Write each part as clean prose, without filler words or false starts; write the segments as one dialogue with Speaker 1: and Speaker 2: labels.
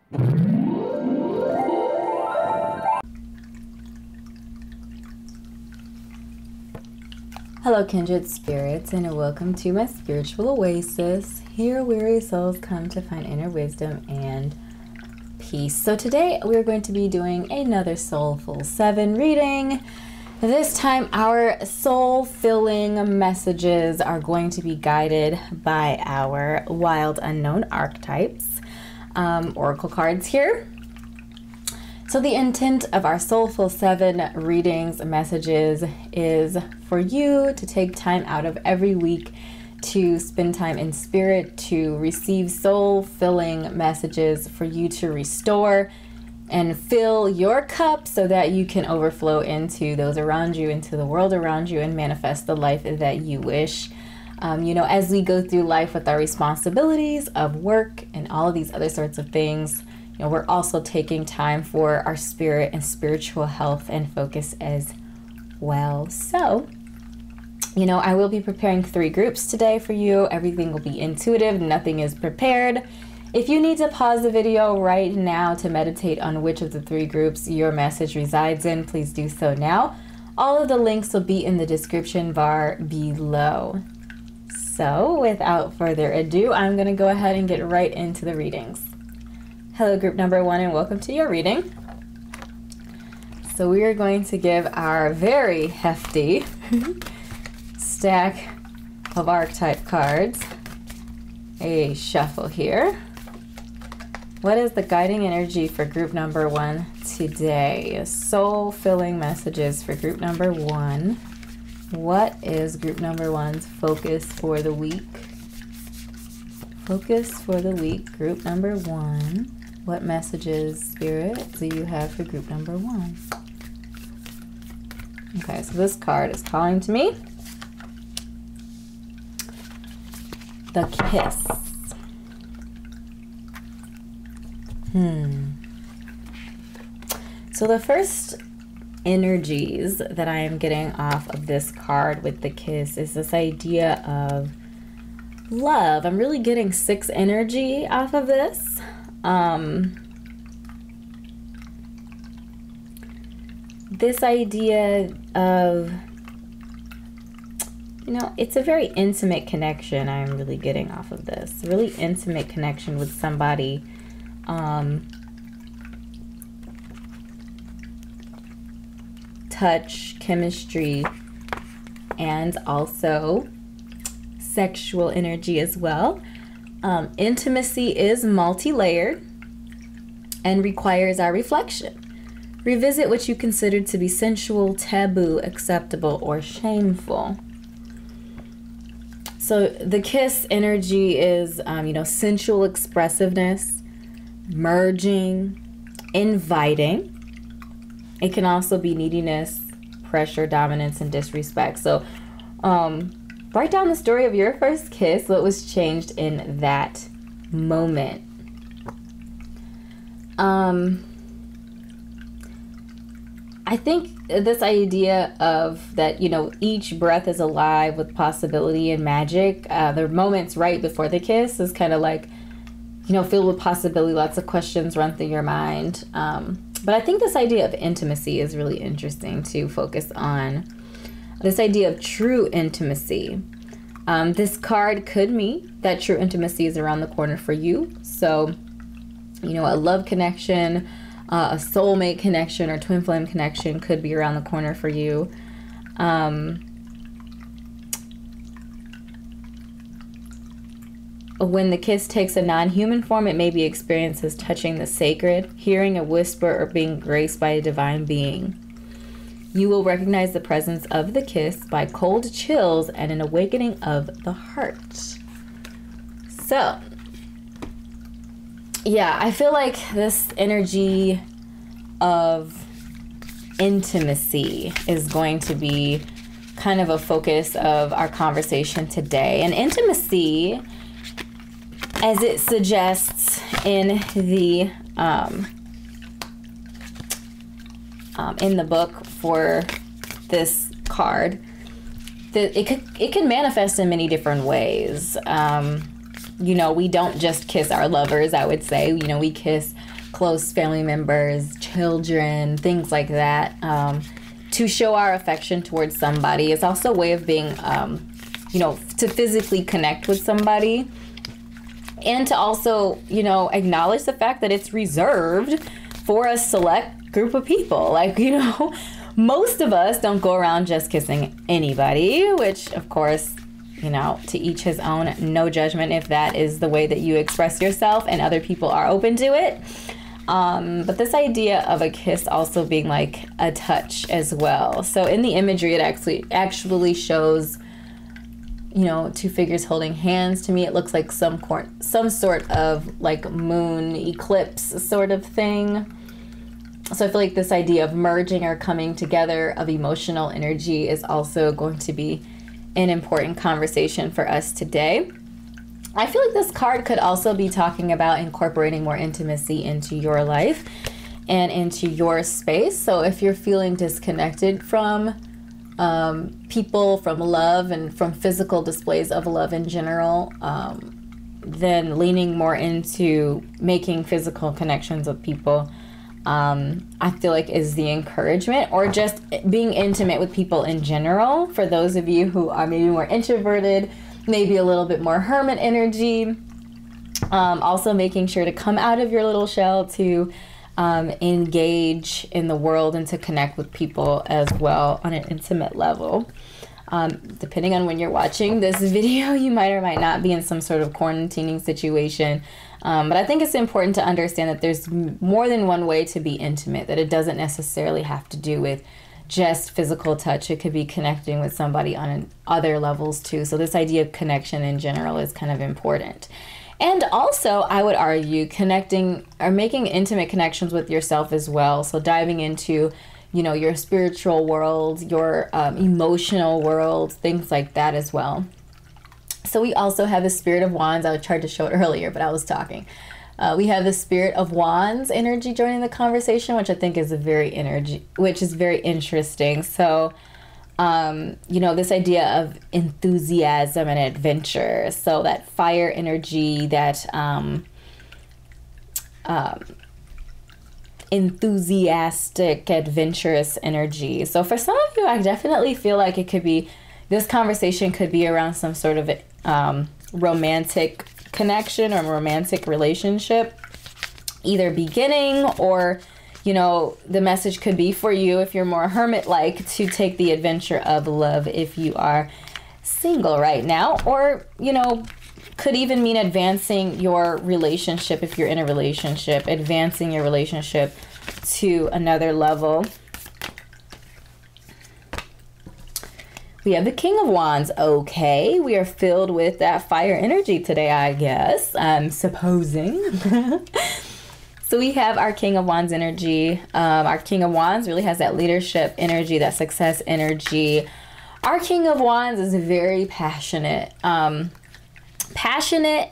Speaker 1: Hello Kindred Spirits, and welcome to my spiritual oasis. Here weary souls come to find inner wisdom and peace. So today we're going to be doing another Soulful 7 reading. This time our soul-filling messages are going to be guided by our Wild Unknown Archetypes oracle cards here. So the intent of our Soulful 7 readings messages is for you to take time out of every week to spend time in spirit, to receive soul-filling messages for you to restore and fill your cup so that you can overflow into those around you, into the world around you, and manifest the life that you wish. You know, as we go through life with our responsibilities of work and all of these other sorts of things, you know, we're also taking time for our spirit and spiritual health and focus as well. So, you know, I will be preparing 3 groups today for you. Everything will be intuitive. Nothing is prepared. If you need to pause the video right now to meditate on which of the 3 groups your message resides in, please do so now. All of the links will be in the description bar below. So, without further ado, I'm going to go ahead and get right into the readings. Hello group number 1, and welcome to your reading. So we are going to give our very hefty stack of archetype cards a shuffle here. What is the guiding energy for group number 1 today? Soul-filling messages for group number 1. What is group number 1's focus for the week? Focus for the week, group number 1. What messages, Spirit, do you have for group number 1? Okay, so this card is calling to me. The Kiss. So the first energies that I am getting off of this card with the Kiss is this idea of love. I'm really getting 6 energy off of this. This idea of, you know, it's a very intimate connection I'm really getting off of this. Really intimate connection with somebody. Touch, chemistry, and also sexual energy as well. Intimacy is multi-layered and requires our reflection. Revisit what you considered to be sensual, taboo, acceptable, or shameful. So the Kiss energy is, you know, sensual expressiveness, merging, inviting. It can also be neediness, pressure, dominance, and disrespect. So write down the story of your first kiss, what was changed in that moment. I think this idea of that, you know, each breath is alive with possibility and magic. The moments right before the kiss is kind of like, you know, filled with possibility. Lots of questions run through your mind. But I think this idea of intimacy is really interesting to focus on. This idea of true intimacy. This card could mean that true intimacy is around the corner for you. So, you know, a love connection, a soulmate connection, or twin flame connection could be around the corner for you. When the kiss takes a non-human form, it may be experienced as touching the sacred, hearing a whisper, or being graced by a divine being. You will recognize the presence of the kiss by cold chills and an awakening of the heart. So, yeah, I feel like this energy of intimacy is going to be kind of a focus of our conversation today. And intimacy, as it suggests in the book for this card, that it can manifest in many different ways. You know, we don't just kiss our lovers, I would say. You know, we kiss close family members, children, things like that. To show our affection towards somebody is also a way of being, you know, to physically connect with somebody. And to also, you know, acknowledge the fact that it's reserved for a select group of people. Like, you know, most of us don't go around just kissing anybody, which, of course, you know, to each his own. No judgment if that is the way that you express yourself and other people are open to it. But this idea of a kiss also being like a touch as well. So in the imagery, it actually shows, you know, two figures holding hands. To me, it looks like some sort of like moon eclipse sort of thing. So I feel like this idea of merging or coming together of emotional energy is also going to be an important conversation for us today. I feel like this card could also be talking about incorporating more intimacy into your life and into your space. So if you're feeling disconnected from people, from love, and from physical displays of love in general, then leaning more into making physical connections with people, I feel like is the encouragement, or just being intimate with people in general. For those of you who are maybe more introverted, maybe a little bit more hermit energy, also making sure to come out of your little shell to engage in the world and to connect with people as well on an intimate level. Depending on when you're watching this video, you might or might not be in some sort of quarantining situation. But I think it's important to understand that there's more than one way to be intimate, that it doesn't necessarily have to do with just physical touch. It could be connecting with somebody on other levels too. So this idea of connection in general is kind of important. And also, I would argue, connecting or making intimate connections with yourself as well. So diving into, you know, your spiritual world, your emotional world, things like that as well. So we also have the Spirit of Wands. I tried to show it earlier, but I was talking. We have the Spirit of Wands energy joining the conversation, which I think is very interesting. So, you know, this idea of enthusiasm and adventure. So that fire energy, that enthusiastic, adventurous energy. So for some of you, I definitely feel like it could be, this conversation could be around some sort of romantic connection or romantic relationship, either beginning, or, you know, the message could be for you, if you're more hermit-like, to take the adventure of love if you are single right now, or, you know, could even mean advancing your relationship if you're in a relationship, advancing your relationship to another level. We have the King of Wands. Okay, we are filled with that fire energy today, I guess. I'm supposing. So we have our King of Wands energy. Our King of Wands really has that leadership energy, that success energy. Our King of Wands is very passionate. Passionate,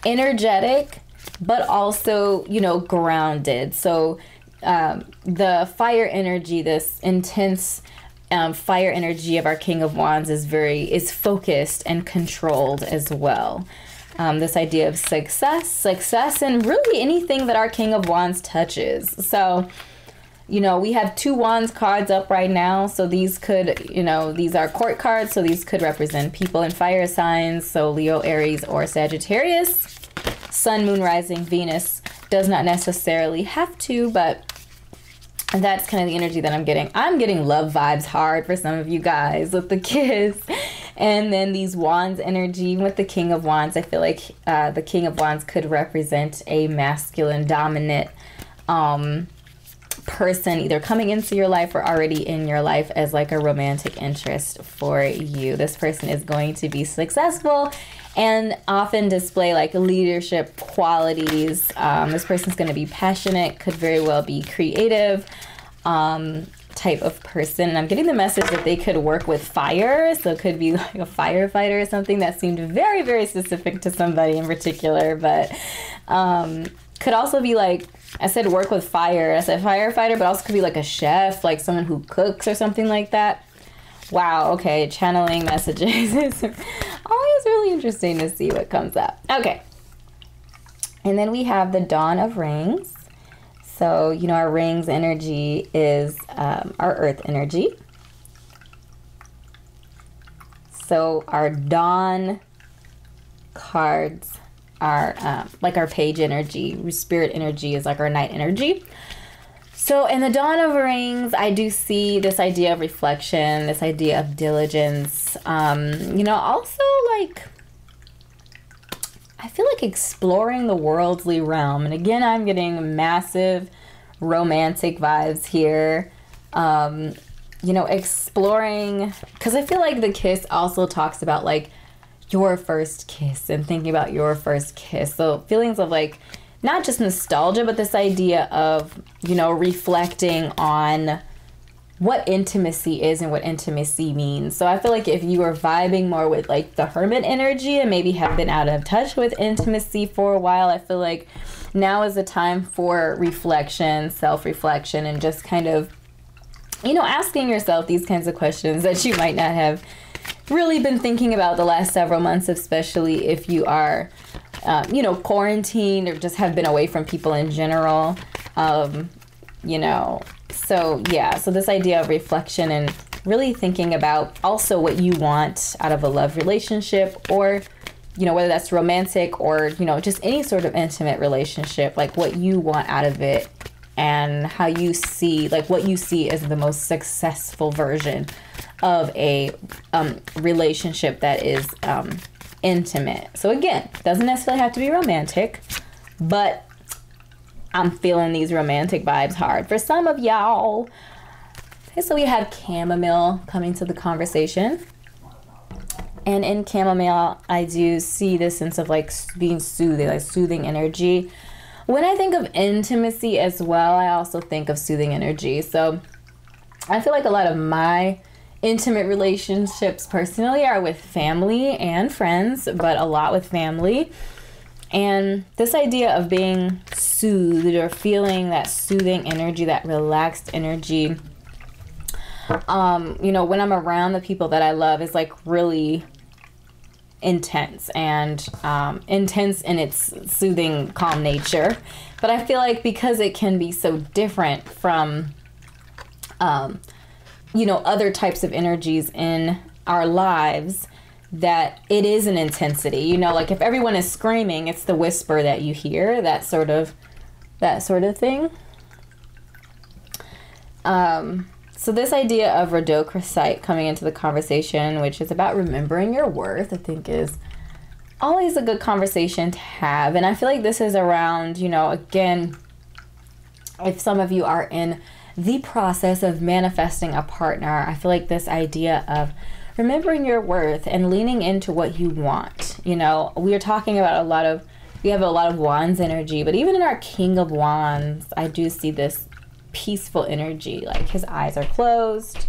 Speaker 1: energetic, but also, you know, grounded. So the fire energy, this intense fire energy of our King of Wands is focused and controlled as well. This idea of success, and really anything that our King of Wands touches. So, you know, we have 2 Wands cards up right now. So these could, you know, these are court cards. So these could represent people in fire signs. So Leo, Aries, or Sagittarius. Sun, Moon, Rising, Venus does not necessarily have to, but that's kind of the energy that I'm getting. I'm getting love vibes hard for some of you guys with the kiss. And then these Wands energy with the King of Wands. I feel like the King of Wands could represent a masculine dominant person, either coming into your life or already in your life as like a romantic interest for you. This person is going to be successful and often display like leadership qualities. This person's going to be passionate, could very well be creative type of person. And I'm getting the message that they could work with fire. So it could be like a firefighter or something. That seemed very, very specific to somebody in particular, but could also be like, I said work with fire. I said firefighter, but also could be like a chef, like someone who cooks or something like that. Wow, okay, channeling messages is always really interesting to see what comes up. Okay. And then we have the Dawn of Rings. So, you know, our rings energy is our earth energy. So our dawn cards are like our page energy. Spirit energy is like our night energy. So in the dawn of rings, I do see this idea of reflection, this idea of diligence. You know, also like, I feel like exploring the worldly realm. And again, I'm getting massive romantic vibes here. You know, exploring, because I feel like the kiss also talks about like your first kiss and thinking about your first kiss. So feelings of like, not just nostalgia, but this idea of, you know, reflecting on what intimacy is and what intimacy means. So I feel like if you are vibing more with like the hermit energy and maybe have been out of touch with intimacy for a while, I feel like now is the time for reflection, self-reflection, and just kind of, you know, asking yourself these kinds of questions that you might not have really been thinking about the last several months, especially if you are, you know, quarantined or just have been away from people in general. You know, so yeah, so this idea of reflection and really thinking about also what you want out of a love relationship, or, you know, whether that's romantic or, you know, just any sort of intimate relationship, like what you want out of it and how you see, like what you see as the most successful version of a relationship that is intimate. So again, doesn't necessarily have to be romantic, but I'm feeling these romantic vibes hard for some of y'all. Okay, so we have chamomile coming to the conversation. And in chamomile, I do see this sense of like being soothing, like soothing energy. When I think of intimacy as well, I also think of soothing energy. So I feel like a lot of my intimate relationships personally are with family and friends, but a lot with family. And this idea of being soothed or feeling that soothing energy, that relaxed energy, you know, when I'm around the people that I love is like really intense and intense in its soothing, calm nature. But I feel like because it can be so different from, you know, other types of energies in our lives, that it is an intensity. You know, like if everyone is screaming, it's the whisper that you hear, that sort of thing. So this idea of rhodochrosite coming into the conversation, which is about remembering your worth, I think is always a good conversation to have. And I feel like this is around, you know, again, if some of you are in the process of manifesting a partner, I feel like this idea of remembering your worth and leaning into what you want. You know, we are talking about we have a lot of wands energy, but even in our King of Wands, I do see this peaceful energy, like his eyes are closed.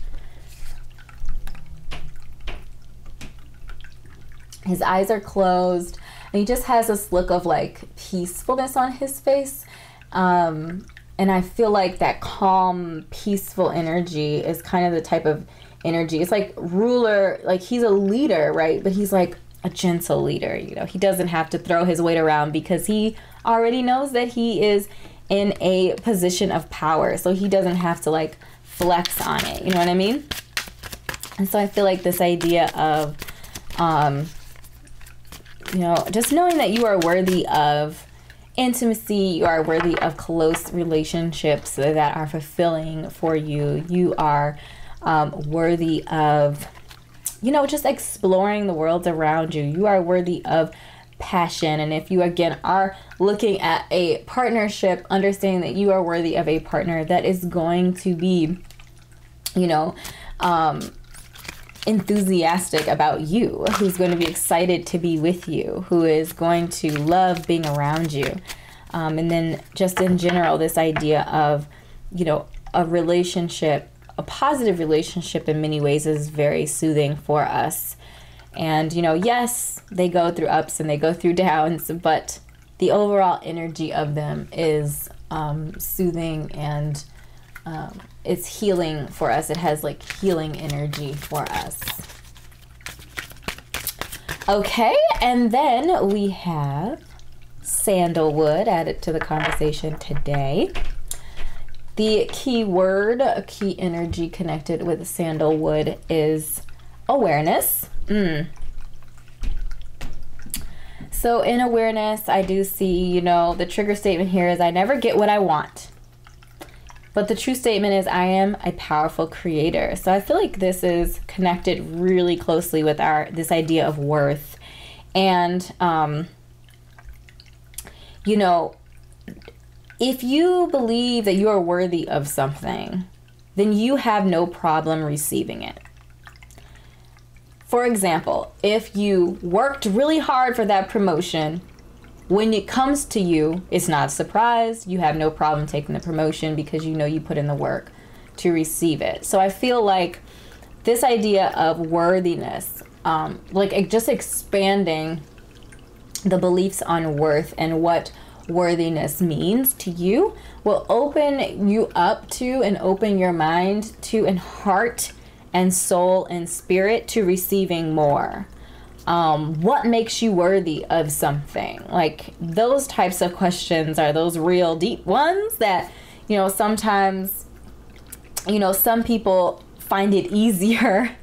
Speaker 1: His eyes are closed, and he just has this look of like peacefulness on his face. And I feel like that calm, peaceful energy is kind of the type of energy. It's like ruler, like he's a leader, right? But he's like a gentle leader, you know. He doesn't have to throw his weight around because he already knows that he is in a position of power. So he doesn't have to like flex on it, you know what I mean? And so I feel like this idea of, you know, just knowing that you are worthy of intimacy, you are worthy of close relationships that are fulfilling for you. You are worthy of, you know, just exploring the world around you. You are worthy of passion. And if you again are looking at a partnership, understanding that you are worthy of a partner that is going to be, you know, enthusiastic about you, who's going to be excited to be with you, who is going to love being around you. And then just in general, this idea of, you know, a relationship, a positive relationship in many ways is very soothing for us. And, you know, yes, they go through ups and they go through downs, but the overall energy of them is soothing, and it's healing for us. It has like healing energy for us. Okay, and then we have sandalwood added to the conversation today. The key word, a key energy connected with sandalwood is awareness. So in awareness, I do see, you know, the trigger statement here is I never get what I want. But the true statement is I am a powerful creator. So I feel like this is connected really closely with this idea of worth. And, you know, if you believe that you are worthy of something, then you have no problem receiving it. For example, if you worked really hard for that promotion, when it comes to you, it's not a surprise. You have no problem taking the promotion because you know you put in the work to receive it. So I feel like this idea of worthiness, like just expanding the beliefs on worth and what worthiness means to you will open you up to and open your mind to and heart and soul and spirit to receiving more. What makes you worthy of something? Like those types of questions are those real deep ones that, you know, sometimes, you know, some people find it easier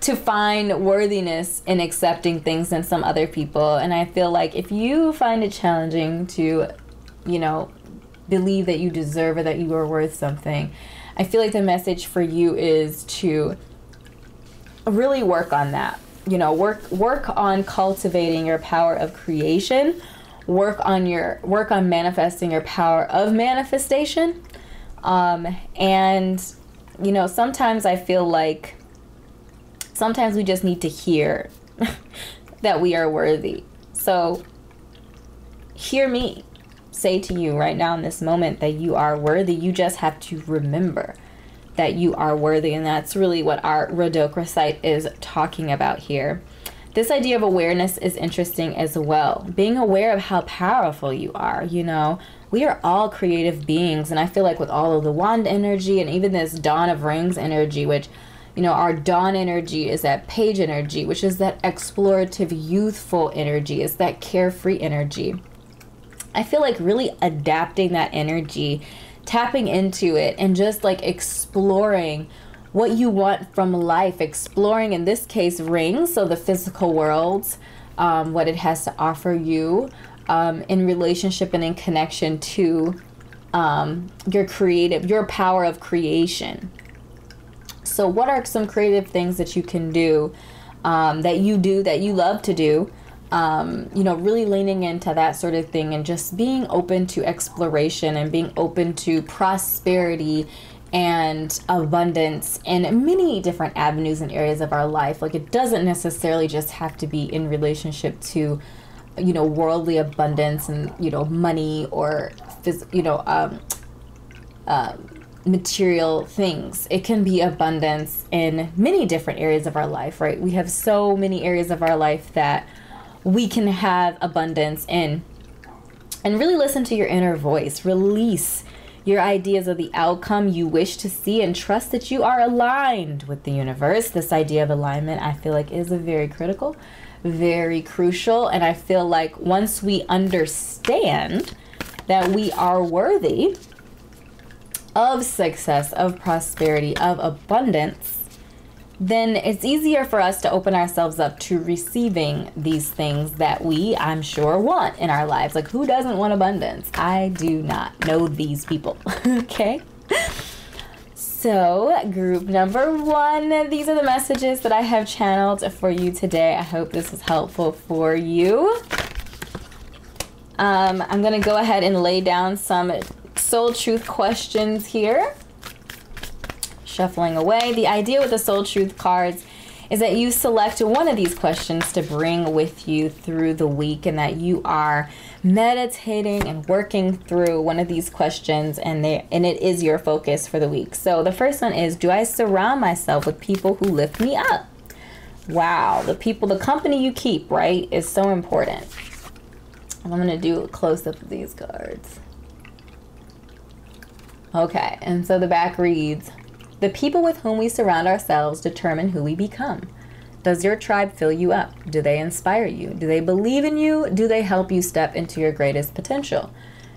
Speaker 1: to find worthiness in accepting things than some other people. And I feel like if you find it challenging to, you know, believe that you deserve or that you are worth something, I feel like the message for you is to really work on that. You know, work on cultivating your power of creation, work on manifesting your power of manifestation. And you know, sometimes I feel like sometimes we just need to hear that we are worthy. So hear me say to you right now in this moment that you are worthy. You just have to remember that you are worthy, and that's really what our Rodokra site is talking about here. This idea of awareness is interesting as well. Being aware of how powerful you are. You know, we are all creative beings, and I feel like with all of the wand energy and even this Dawn of Rings energy, which, you know, our dawn energy is that page energy, which is that explorative, youthful energy, is that carefree energy. I feel like really adapting that energy, tapping into it, and just like exploring what you want from life, exploring in this case rings, so the physical world, what it has to offer you in relationship and in connection to your power of creation. So what are some creative things that you can do, that you love to do? You know, really leaning into that sort of thing and just being open to exploration and being open to prosperity and abundance in many different avenues and areas of our life. Like it doesn't necessarily just have to be in relationship to, you know, worldly abundance and, you know, money or, you know, material things. It can be abundance in many different areas of our life, right? We have so many areas of our life that we can have abundance in. And really listen to your inner voice. Release your ideas of the outcome you wish to see and trust that you are aligned with the universe. This idea of alignment, I feel like, is a very critical, very crucial. And I feel like once we understand that we are worthy of success, of prosperity, of abundance, then it's easier for us to open ourselves up to receiving these things that we, I'm sure, want in our lives. Like, who doesn't want abundance? I do not know these people. Okay? So, group number 1, these are the messages that I have channeled for you today. I hope this is helpful for you. I'm going to go ahead and lay down some soul truth questions here. Shuffling away. The idea with the soul truth cards is that you select one of these questions to bring with you through the week, and that you are meditating and working through one of these questions, and it is your focus for the week. So the first one is, do I surround myself with people who lift me up? Wow, the company you keep, right, is so important. I'm going to do a close-up of these cards. Okay, and so the back reads, the people with whom we surround ourselves determine who we become. Does your tribe fill you up? Do they inspire you? Do they believe in you? Do they help you step into your greatest potential?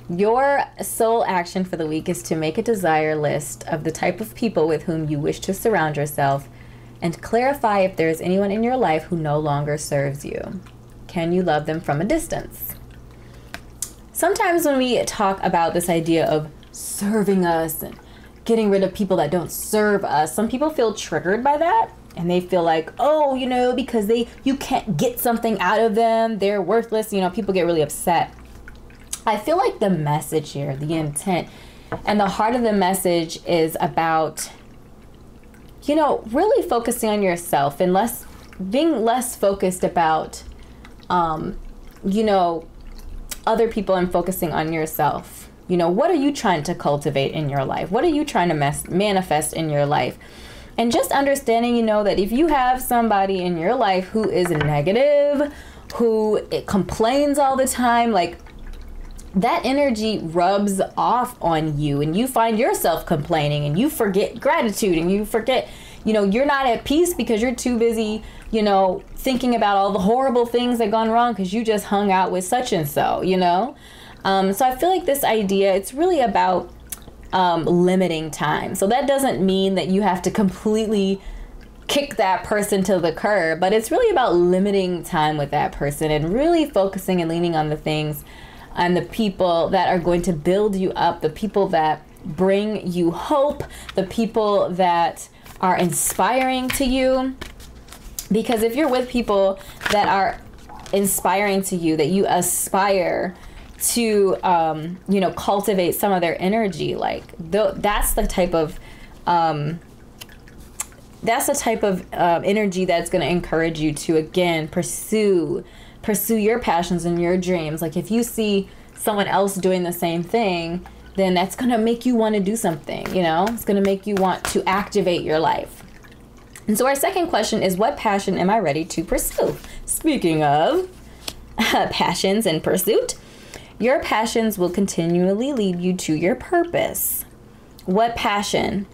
Speaker 1: Your soul action for the week is to make a desire list of the type of people with whom you wish to surround yourself and clarify if there is anyone in your life who no longer serves you. Can you love them from a distance? Sometimes when we talk about this idea of serving us and getting rid of people that don't serve us, some people feel triggered by that. And they feel like, oh, you know, because you can't get something out of them, they're worthless. You know, people get really upset. I feel like the message here, the intent, and the heart of the message is about, you know, really focusing on yourself and being less focused about, you know, other people and focusing on yourself. You know, what are you trying to cultivate in your life? What are you trying to manifest in your life? And just understanding, you know, that if you have somebody in your life who is negative, who complains all the time, like that energy rubs off on you and you find yourself complaining and you forget gratitude and you forget, you know, you're not at peace because you're too busy, you know, thinking about all the horrible things that gone wrong because you just hung out with such and so, you know. So I feel like this idea, it's really about limiting time. So that doesn't mean that you have to completely kick that person to the curb, but it's really about limiting time with that person and really focusing and leaning on the things and the people that are going to build you up, the people that bring you hope, the people that are inspiring to you. Because if you're with people that are inspiring to you, that you aspire to you know, cultivate some of their energy, like that's the type of energy that's going to encourage you to again pursue your passions and your dreams. Like if you see someone else doing the same thing, then that's going to make you want to do something, you know. It's going to make you want to activate your life. And so our second question is, what passion am I ready to pursue? Speaking of passions and pursuit, your passions will continually lead you to your purpose. What passion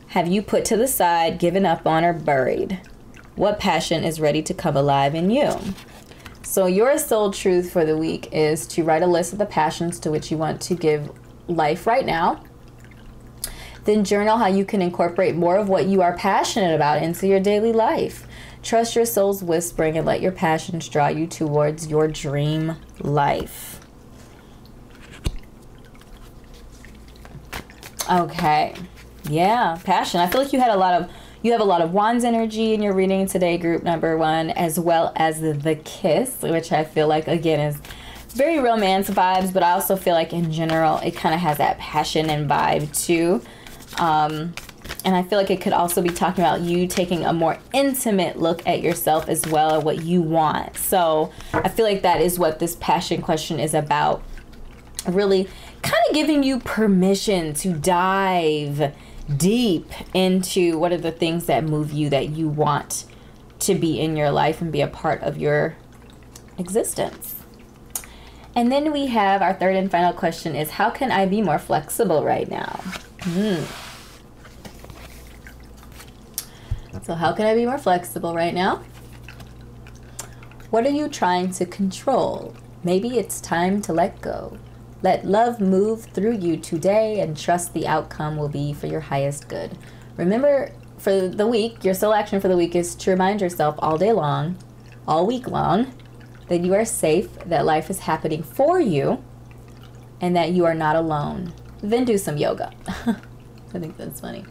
Speaker 1: have you put to the side, given up on, or buried? What passion is ready to come alive in you? So your soul truth for the week is to write a list of the passions to which you want to give life right now. Then journal how you can incorporate more of what you are passionate about into your daily life. Trust your soul's whispering and let your passions draw you towards your dream life. Okay, yeah, passion. I feel like you have a lot of Wands energy in your reading today, group number 1, as well as the kiss, which I feel like again is very romance vibes, but I also feel like in general it kind of has that passion and vibe too. And I feel like it could also be talking about you taking a more intimate look at yourself as well, at what you want. So I feel like that is what this passion question is about. Really kind of giving you permission to dive deep into what are the things that move you, that you want to be in your life and be a part of your existence. And then we have our third and final question is, how can I be more flexible right now? So how can I be more flexible right now? What are you trying to control? Maybe it's time to let go. Let love move through you today and trust the outcome will be for your highest good. Remember, for the week, your soul action for the week is to remind yourself all day long, all week long, that you are safe, that life is happening for you, and that you are not alone. Then do some yoga. I think that's funny.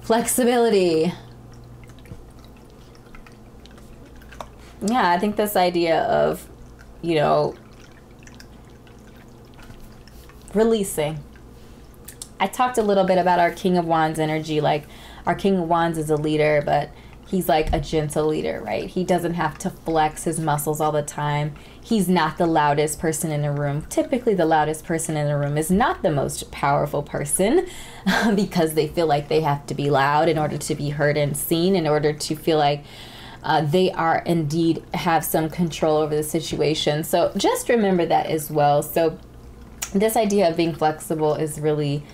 Speaker 1: Flexibility. Yeah, I think this idea of, you know, releasing. I talked a little bit about our King of Wands energy. Like, our King of Wands is a leader, but he's like a gentle leader, right? He doesn't have to flex his muscles all the time. He's not the loudest person in the room. Typically, the loudest person in the room is not the most powerful person because they feel like they have to be loud in order to be heard and seen, in order to feel like they are indeed have some control over the situation. So just remember that as well. So this idea of being flexible is really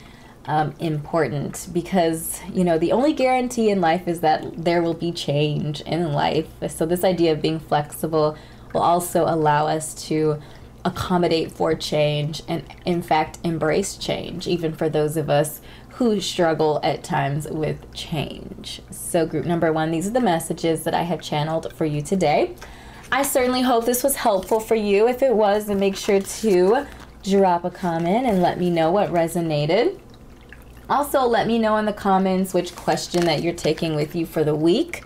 Speaker 1: important, because, you know, the only guarantee in life is that there will be change in life. So this idea of being flexible will also allow us to accommodate for change and in fact embrace change, even for those of us who struggle at times with change. So group number 1, these are the messages that I have channeled for you today. I certainly hope this was helpful for you. If it was, then make sure to drop a comment and let me know what resonated. Also, let me know in the comments which question that you're taking with you for the week.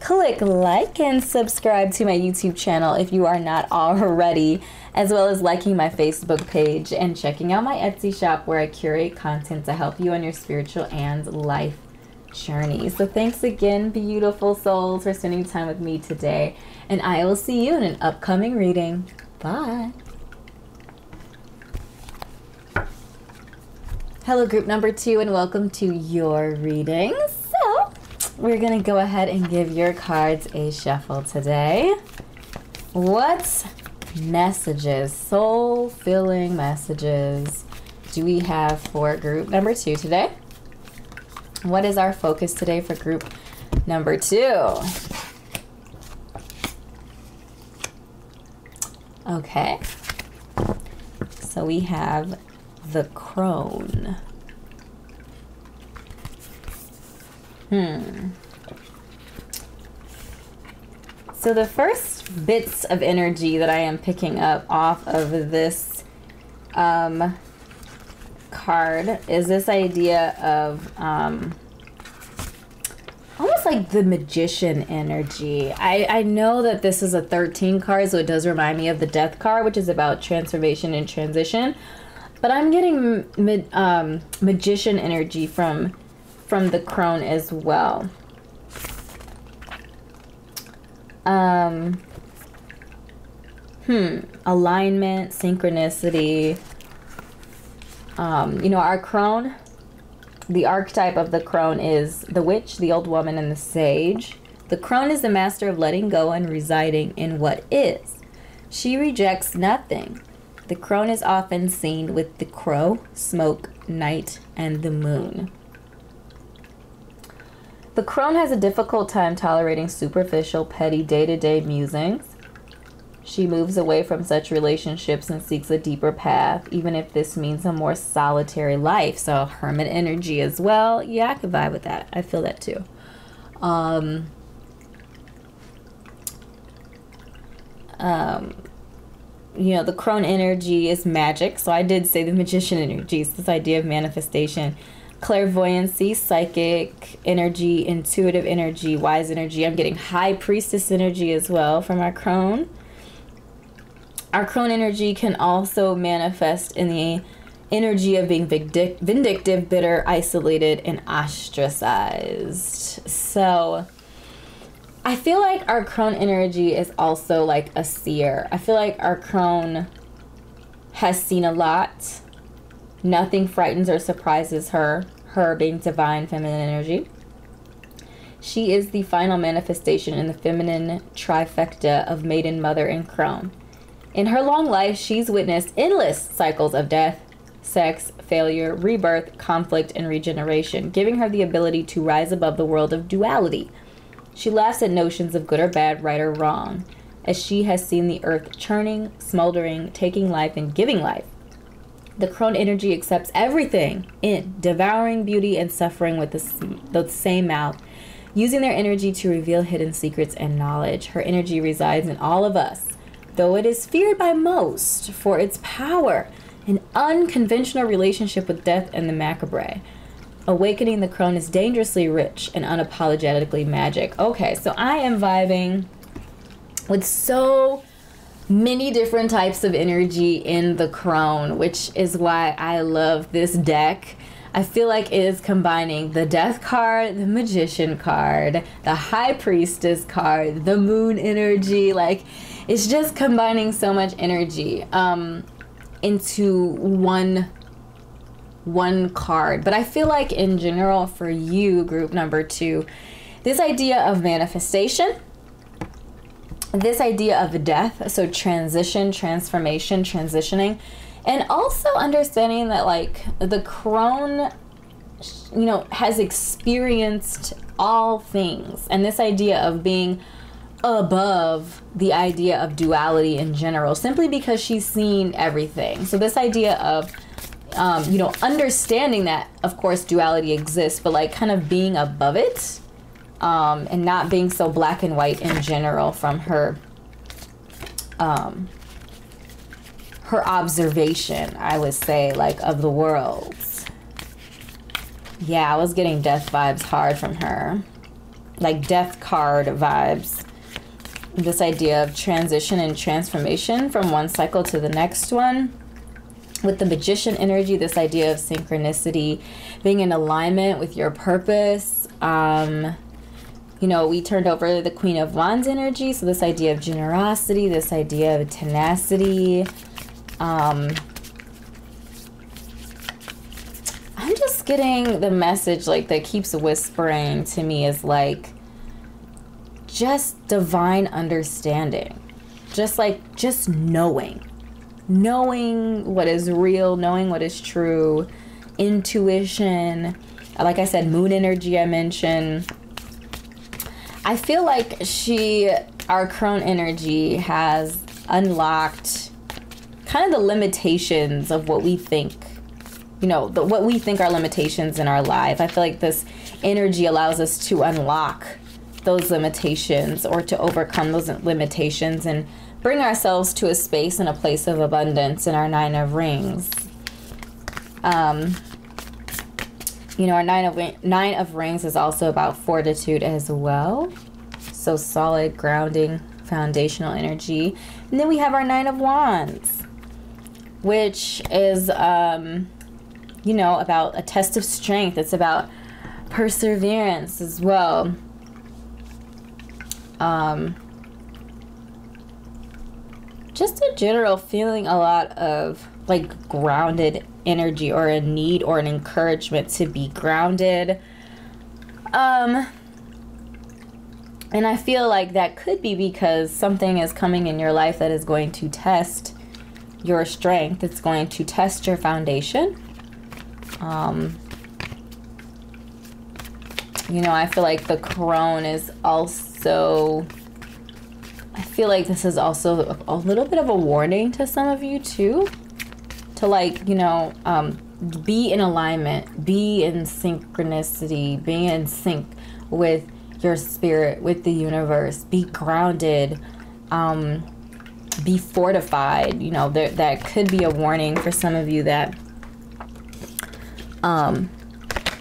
Speaker 1: Click like and subscribe to my YouTube channel if you are not already, as well as liking my Facebook page and checking out my Etsy shop where I curate content to help you on your spiritual and life journey. So thanks again, beautiful souls, for spending time with me today, and I will see you in an upcoming reading. Bye. Hello group number 2, and welcome to your reading. So we're gonna go ahead and give your cards a shuffle today. What messages, soul-filling messages, do we have for group number 2 today? What is our focus today for group number 2? Okay, so we have the crone. So the first bits of energy that I am picking up off of this card is this idea of almost like the magician energy. I know that this is a 13 card, so it does remind me of the death card, which is about transformation and transition. But I'm getting magician energy from the crone as well. Alignment, synchronicity. You know, our crone, the archetype of the crone is the witch, the old woman, and the sage. The crone is the master of letting go and residing in what is. She rejects nothing. The crone is often seen with the crow, smoke, night, and the moon. The crone has a difficult time tolerating superficial, petty, day-to-day musings. She moves away from such relationships and seeks a deeper path, even if this means a more solitary life. So hermit energy as well. Yeah, I could vibe with that. I feel that too. You know, the crone energy is magic. So I did say the magician energy is this idea of manifestation, clairvoyancy, psychic energy, intuitive energy, wise energy. I'm getting high priestess energy as well from our crone. Our crone energy can also manifest in the energy of being vindictive, bitter, isolated, and ostracized. So I feel like our crone energy is also like a seer. I feel like our crone has seen a lot. Nothing frightens or surprises her being divine feminine energy. She is the final manifestation in the feminine trifecta of maiden, mother, and crone. In her long life, she's witnessed endless cycles of death, sex, failure, rebirth, conflict, and regeneration, giving her the ability to rise above the world of duality. She laughs at notions of good or bad, right or wrong, as she has seen the earth churning, smoldering, taking life, and giving life. The crone energy accepts everything in, devouring beauty and suffering with the same mouth, using their energy to reveal hidden secrets and knowledge. Her energy resides in all of us, though it is feared by most for its power, an unconventional relationship with death and the macabre. Awakening the crone is dangerously rich and unapologetically magic. Okay, so I am vibing with so many different types of energy in the crone, which is why I love this deck. I feel like it is combining the death card, the magician card, the high priestess card, the moon energy. Like, it's just combining so much energy into one card. But I feel like in general for you, group number 2, this idea of manifestation, this idea of death, so transition, transformation, transitioning, and also understanding that like the crone, has experienced all things, and this idea of being above the idea of duality in general, simply because she's seen everything. So this idea of, you know, understanding that, of course, duality exists, but like kind of being above it, and not being so black and white in general from her, her observation, I would say, like, of the world. Yeah, I was getting death vibes hard from her. Like death card vibes. This idea of transition and transformation from one cycle to the next one. With the Magician energy, this idea of synchronicity, being in alignment with your purpose. You know, we turned over the Queen of Wands energy, so this idea of generosity, this idea of tenacity. I'm just getting the message, like, that keeps whispering to me is like, just divine understanding. Just like, just knowing what is real, knowing what is true, intuition. Like I said, moon energy I mentioned. I feel like our crone energy has unlocked kind of the limitations of what we think, you know, what we think are limitations in our life. I feel like this energy allows us to unlock those limitations, or to overcome those limitations and bring ourselves to a space and a place of abundance in our Nine of Rings. You know, our Nine of Rings is also about fortitude as well. So solid, grounding, foundational energy. And then we have our Nine of Wands, which is, you know, about a test of strength. It's about perseverance as well. Just a general feeling a lot of like grounded energy, or a need or an encouragement to be grounded. And I feel like that could be because something is coming in your life that is going to test your strength. It's going to test your foundation. You know, I feel like the crone is also, I feel like this is also a little bit of a warning to some of you too, to like, you know, be in alignment, be in synchronicity, be in sync with your spirit, with the universe, be grounded, be fortified. You know, that could be a warning for some of you that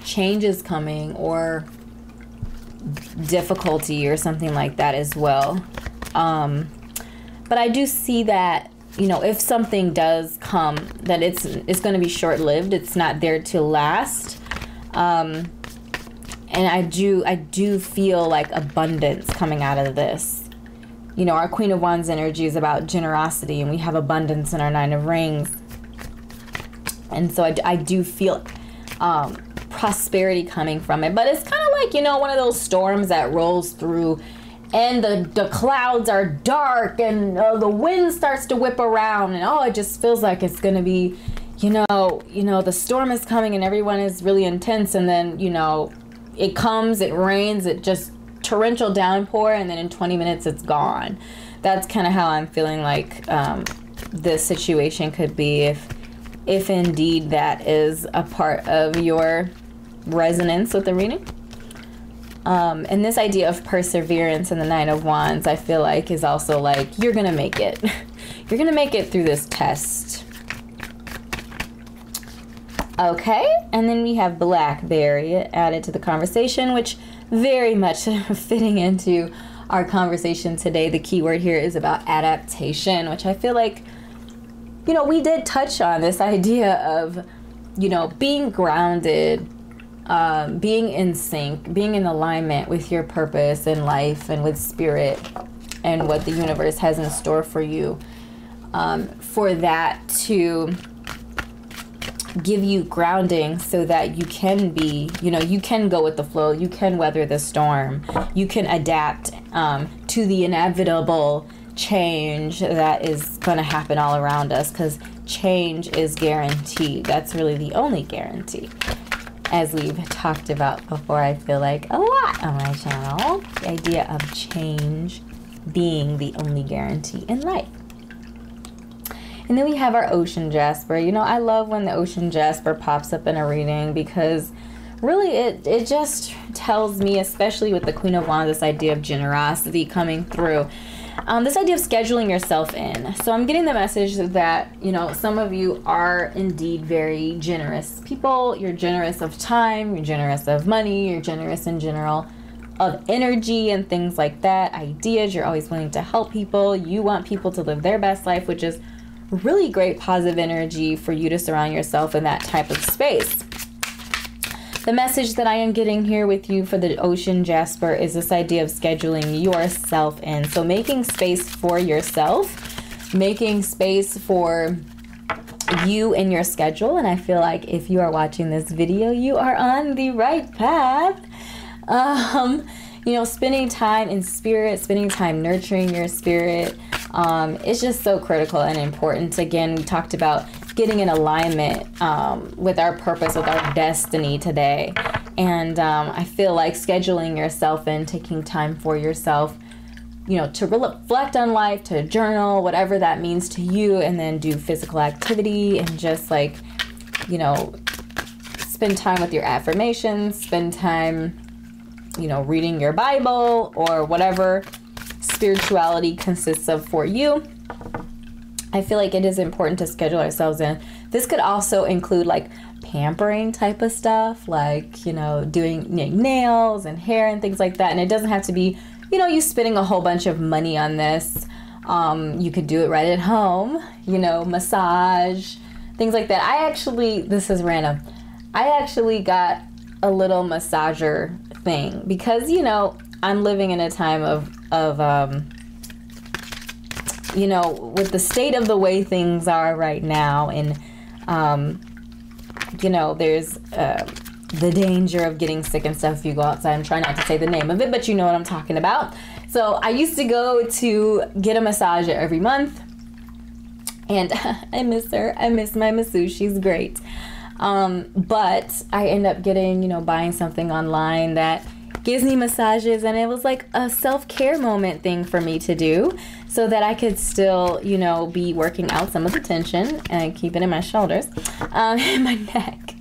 Speaker 1: change is coming, or difficulty or something like that as well. But I do see that, you know, if something does come, that it's going to be short-lived. It's not there to last. And I do feel like abundance coming out of this. You know, our Queen of Wands energy is about generosity, and we have abundance in our Nine of Rings. And so I do feel prosperity coming from it. But it's kind of like, you know, one of those storms that rolls through, and the clouds are dark, and the wind starts to whip around, and it just feels like it's gonna be, you know, the storm is coming and everyone is really intense, and then, you know, it comes, it rains, it just torrential downpour, and then in 20 minutes it's gone. That's kind of how I'm feeling like this situation could be, if indeed that is a part of your resonance with the reading. And this idea of perseverance in the Nine of Wands, I feel like, is also like, you're gonna make it. You're gonna make it through this test. Okay, and then we have Blackberry added to the conversation, which very much fitting into our conversation today. The keyword here is about adaptation, which I feel like, you know, we did touch on this idea of, you know, being grounded, being in sync, being in alignment with your purpose in life and with spirit and what the universe has in store for you. For that to give you grounding so that you can be, you know, you can go with the flow, you can weather the storm, you can adapt to the inevitable change that is going to happen all around us, because change is guaranteed. That's really the only guarantee, as we've talked about before, I feel like, a lot on my channel. The idea of change being the only guarantee in life. And then we have our ocean jasper. You know, I love when the ocean jasper pops up in a reading, because really it just tells me, especially with the Queen of Wands, this idea of generosity coming through. This idea of scheduling yourself in. So I'm getting the message that, you know, some of you are indeed very generous people. You're generous of time, you're generous of money, you're generous in general of energy and things like that, ideas. You're always willing to help people. You want people to live their best life, which is really great positive energy for you to surround yourself in that type of space. The message that I am getting here with you for the ocean jasper is this idea of scheduling yourself in. So making space for yourself, making space for you in your schedule. And I feel like if you are watching this video, you are on the right path. You know, spending time in spirit, spending time nurturing your spirit, it's just so critical and important. Again, we talked about getting in alignment with our purpose, with our destiny today. And I feel like scheduling yourself in, taking time for yourself, you know, to reflect on life, to journal, whatever that means to you, and then do physical activity and just like, you know, spend time with your affirmations, spend time, you know, reading your Bible or whatever spirituality consists of for you. I feel like it is important to schedule ourselves in. This could also include like pampering type of stuff, like, you know, doing nails and hair and things like that. And it doesn't have to be, you know, you spending a whole bunch of money on this. You could do it right at home, you know, massage, things like that. This is random. I actually got a little massager thing because, you know, I'm living in a time of you know, with the state of the way things are right now, and you know, there's the danger of getting sick and stuff if you go outside. I'm trying not to say the name of it, but you know what I'm talking about. So I used to go to get a massage every month, and I miss her. I miss my masseuse. She's great. But I end up getting, you know, buying something online that gives me massages, and it was like a self-care moment thing for me to do so that I could still, you know, be working out some of the tension and keep it in my shoulders, and my neck.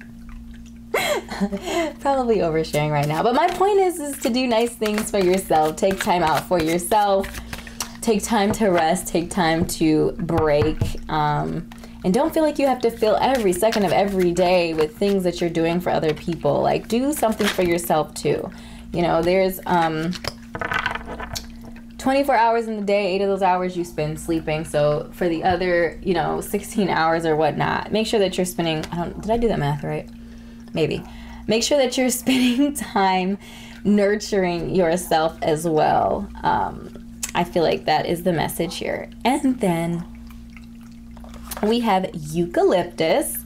Speaker 1: Probably oversharing right now, but my point is to do nice things for yourself. Take time out for yourself. Take time to rest. Take time to break. And don't feel like you have to fill every second of every day with things that you're doing for other people. Like, do something for yourself too. You know, there's 24 hours in the day, 8 of those hours you spend sleeping. So for the other, you know, 16 hours or whatnot, make sure that you're spending, did I do that math right? Maybe. Make sure that you're spending time nurturing yourself as well. I feel like that is the message here. And then we have eucalyptus,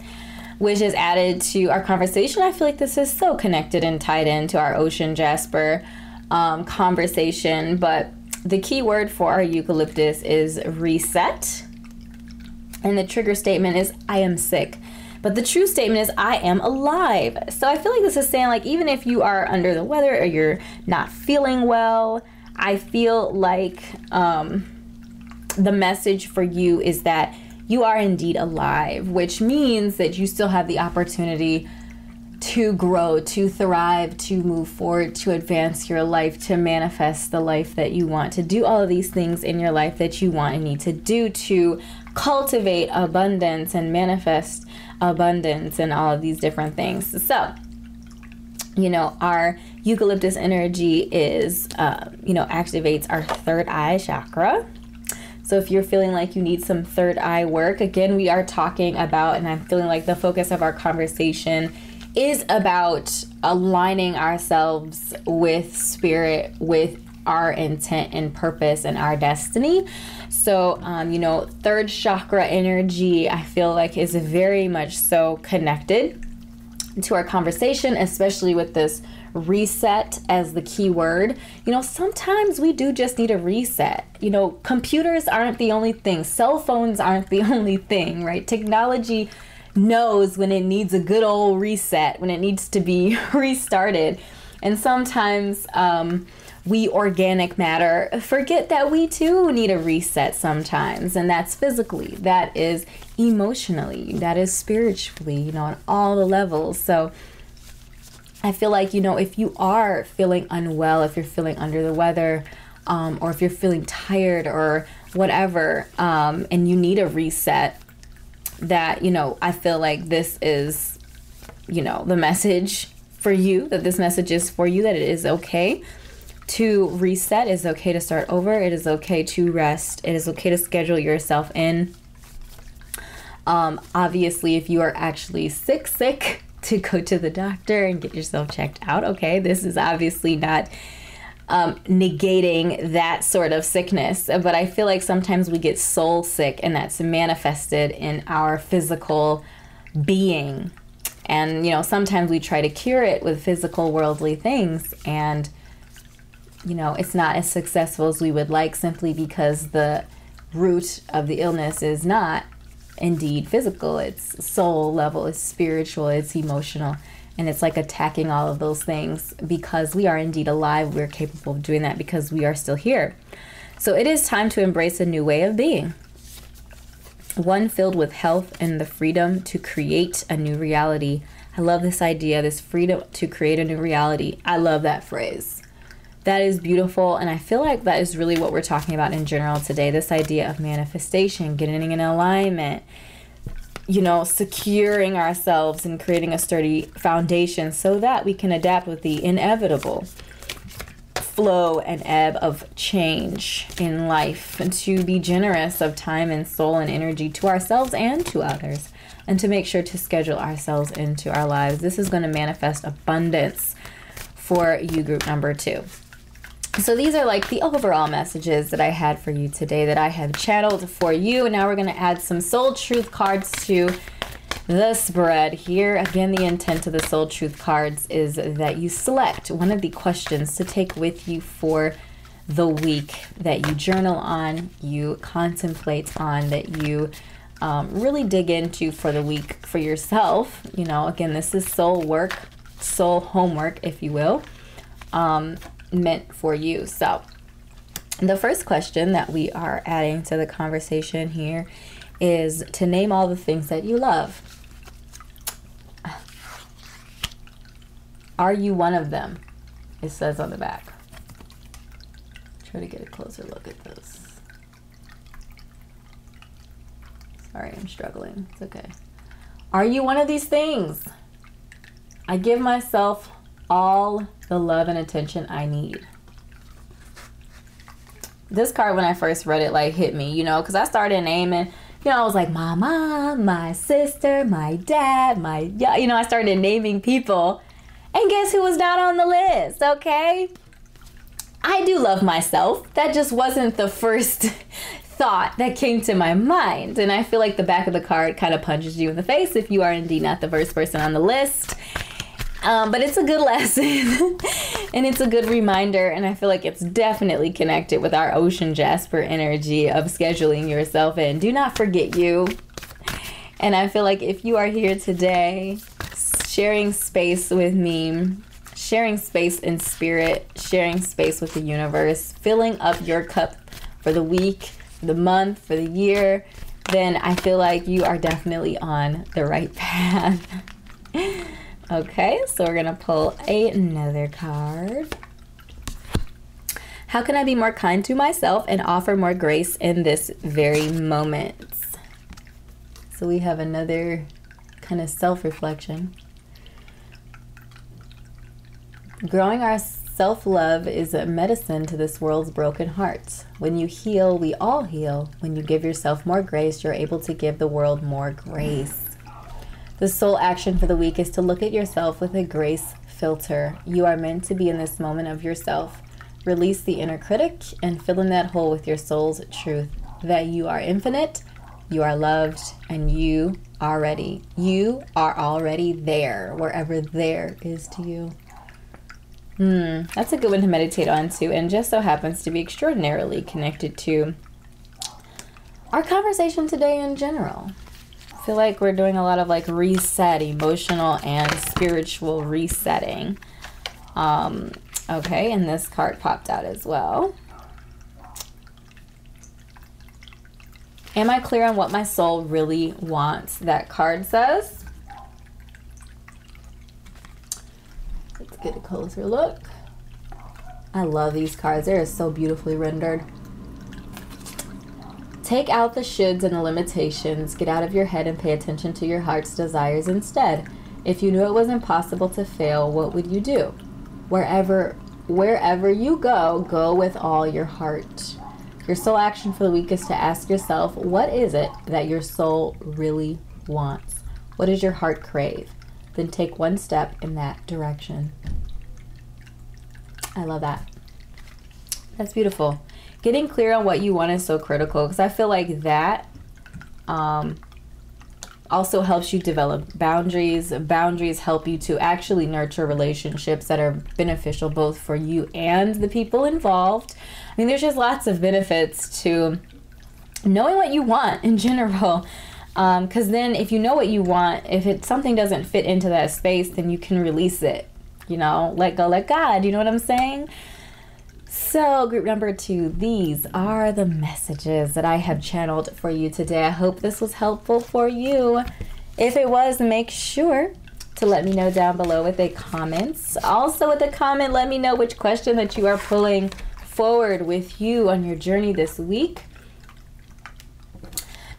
Speaker 1: which is added to our conversation. I feel like this is so connected and tied into our ocean jasper conversation. But the key word for our eucalyptus is reset. And the trigger statement is, I am sick. But the true statement is, I am alive. So I feel like this is saying, like, even if you are under the weather or you're not feeling well, I feel like the message for you is that you are indeed alive, which means that you still have the opportunity to grow, to thrive, to move forward, to advance your life, to manifest the life that you want, to do all of these things in your life that you want and need to do to cultivate abundance and manifest abundance and all of these different things. So, you know, our eucalyptus energy is, you know, activates our third eye chakra. So if you're feeling like you need some third eye work, again, we are talking about, and I'm feeling like the focus of our conversation is about aligning ourselves with spirit, with our intent and purpose and our destiny. So, you know, third chakra energy, I feel like is very much so connected to our conversation, especially with this reset as the key word. You know, sometimes we do just need a reset. You know, computers aren't the only thing. Cell phones aren't the only thing, right? Technology knows when it needs a good old reset, when it needs to be restarted. And sometimes we organic matter forget that we too need a reset sometimes. And that's physically, that is emotionally, that is spiritually, you know, on all the levels. So I feel like, you know, if you are feeling unwell, if you're feeling under the weather, or if you're feeling tired or whatever, and you need a reset, that, you know, I feel like this is, you know, the message for you, that this message is for you, that it is okay to reset. It is okay to start over. It is okay to rest. It is okay to schedule yourself in. Obviously, if you are actually sick, to go to the doctor and get yourself checked out. Okay, this is obviously not negating that sort of sickness, but I feel like sometimes we get soul sick, and that's manifested in our physical being. And, you know, sometimes we try to cure it with physical worldly things, and, you know, it's not as successful as we would like, simply because the root of the illness is not indeed physical. It's soul level, it's spiritual, it's emotional, and it's like attacking all of those things. Because we are indeed alive, we're capable of doing that because we are still here. So it is time to embrace a new way of being, one filled with health and the freedom to create a new reality. I love this idea, this freedom to create a new reality. I love that phrase. That is beautiful, and I feel like that is really what we're talking about in general today. This idea of manifestation, getting in alignment, you know, securing ourselves and creating a sturdy foundation so that we can adapt with the inevitable flow and ebb of change in life, and to be generous of time and soul and energy to ourselves and to others, and to make sure to schedule ourselves into our lives. This is going to manifest abundance for you, group number 2. So these are like the overall messages that I had for you today, that I have channeled for you. Now we're going to add some soul truth cards to the spread here. Again, the intent of the soul truth cards is that you select one of the questions to take with you for the week, that you journal on, you contemplate on, that you really dig into for the week for yourself. You know, again, this is soul work, soul homework, if you will, meant for you. So the first question that we are adding to the conversation here is to name all the things that you love. Are you one of them? It says on the back. Try to get a closer look at this. Sorry, I'm struggling. It's okay. Are you one of these things? I give myself all the love and attention I need. This card, when I first read it, like hit me, you know, because I started naming, you know, I was like, my mom, my sister, my dad, you know, I started naming people, and guess who was not on the list? Okay, I do love myself. That just wasn't the first thought that came to my mind. And I feel like the back of the card kind of punches you in the face if you are indeed not the first person on the list. But it's a good lesson and it's a good reminder, and I feel like it's definitely connected with our ocean jasper energy of scheduling yourself in. Do not forget you. And I feel like if you are here today sharing space with me, sharing space in spirit, sharing space with the universe, filling up your cup for the week, for the month, for the year, then I feel like you are definitely on the right path. Okay, so we're going to pull another card. How can I be more kind to myself and offer more grace in this very moment? So we have another kind of self-reflection. Growing our self-love is a medicine to this world's broken hearts. When you heal, we all heal. When you give yourself more grace, you're able to give the world more grace. The soul action for the week is to look at yourself with a grace filter. You are meant to be in this moment of yourself. Release the inner critic and fill in that hole with your soul's truth, that you are infinite, you are loved, and you are already there, wherever there is to you. That's a good one to meditate on too, and just so happens to be extraordinarily connected to our conversation today in general. I feel like we're doing a lot of like reset, emotional and spiritual resetting. Okay, and this card popped out as well. Am I clear on what my soul really wants? That card says. Let's get a closer look. I love these cards. They are so beautifully rendered. Take out the shoulds and the limitations. Get out of your head and pay attention to your heart's desires instead. If you knew it was impossible to fail, what would you do? Wherever you go, go with all your heart. Your soul action for the week is to ask yourself, what is it that your soul really wants? What does your heart crave? Then take one step in that direction. I love that. That's beautiful. Getting clear on what you want is so critical, because I feel like that also helps you develop boundaries. Boundaries help you to actually nurture relationships that are beneficial both for you and the people involved. I mean, there's just lots of benefits to knowing what you want in general. Because then if you know what you want, if something doesn't fit into that space, then you can release it. You know, let go, let God. You know what I'm saying? So group number 2, these are the messages that I have channeled for you today. I hope this was helpful for you. If it was, make sure to let me know down below with a comment. Also with a comment, let me know which question that you are pulling forward with you on your journey this week.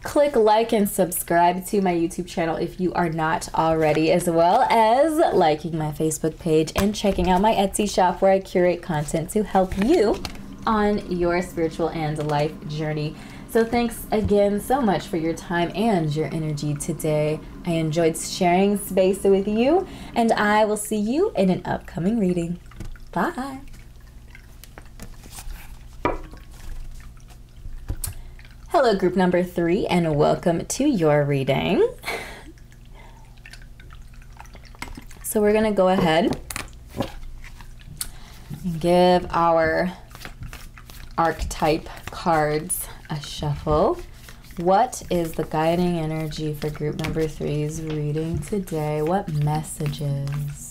Speaker 1: Click like and subscribe to my YouTube channel if you are not already, as well as liking my Facebook page and checking out my Etsy shop where I curate content to help you on your spiritual and life journey. So thanks again so much for your time and your energy today. I enjoyed sharing space with you, and I will see you in an upcoming reading. Bye. Hello, group number 3, and welcome to your reading. So we're going to go ahead and give our archetype cards a shuffle. What is the guiding energy for group number 3's reading today? What messages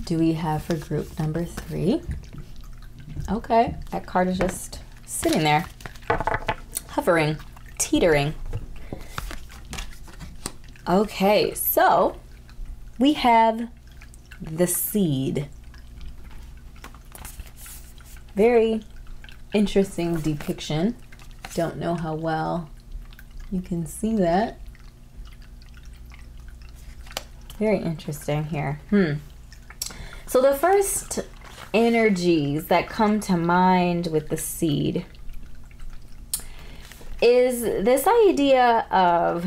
Speaker 1: do we have for group number 3? Okay, that card is just sitting there, hovering, teetering. Okay, so we have the seed. Very interesting depiction. Don't know how well you can see that. Very interesting here. So the first energies that come to mind with the seed is this idea of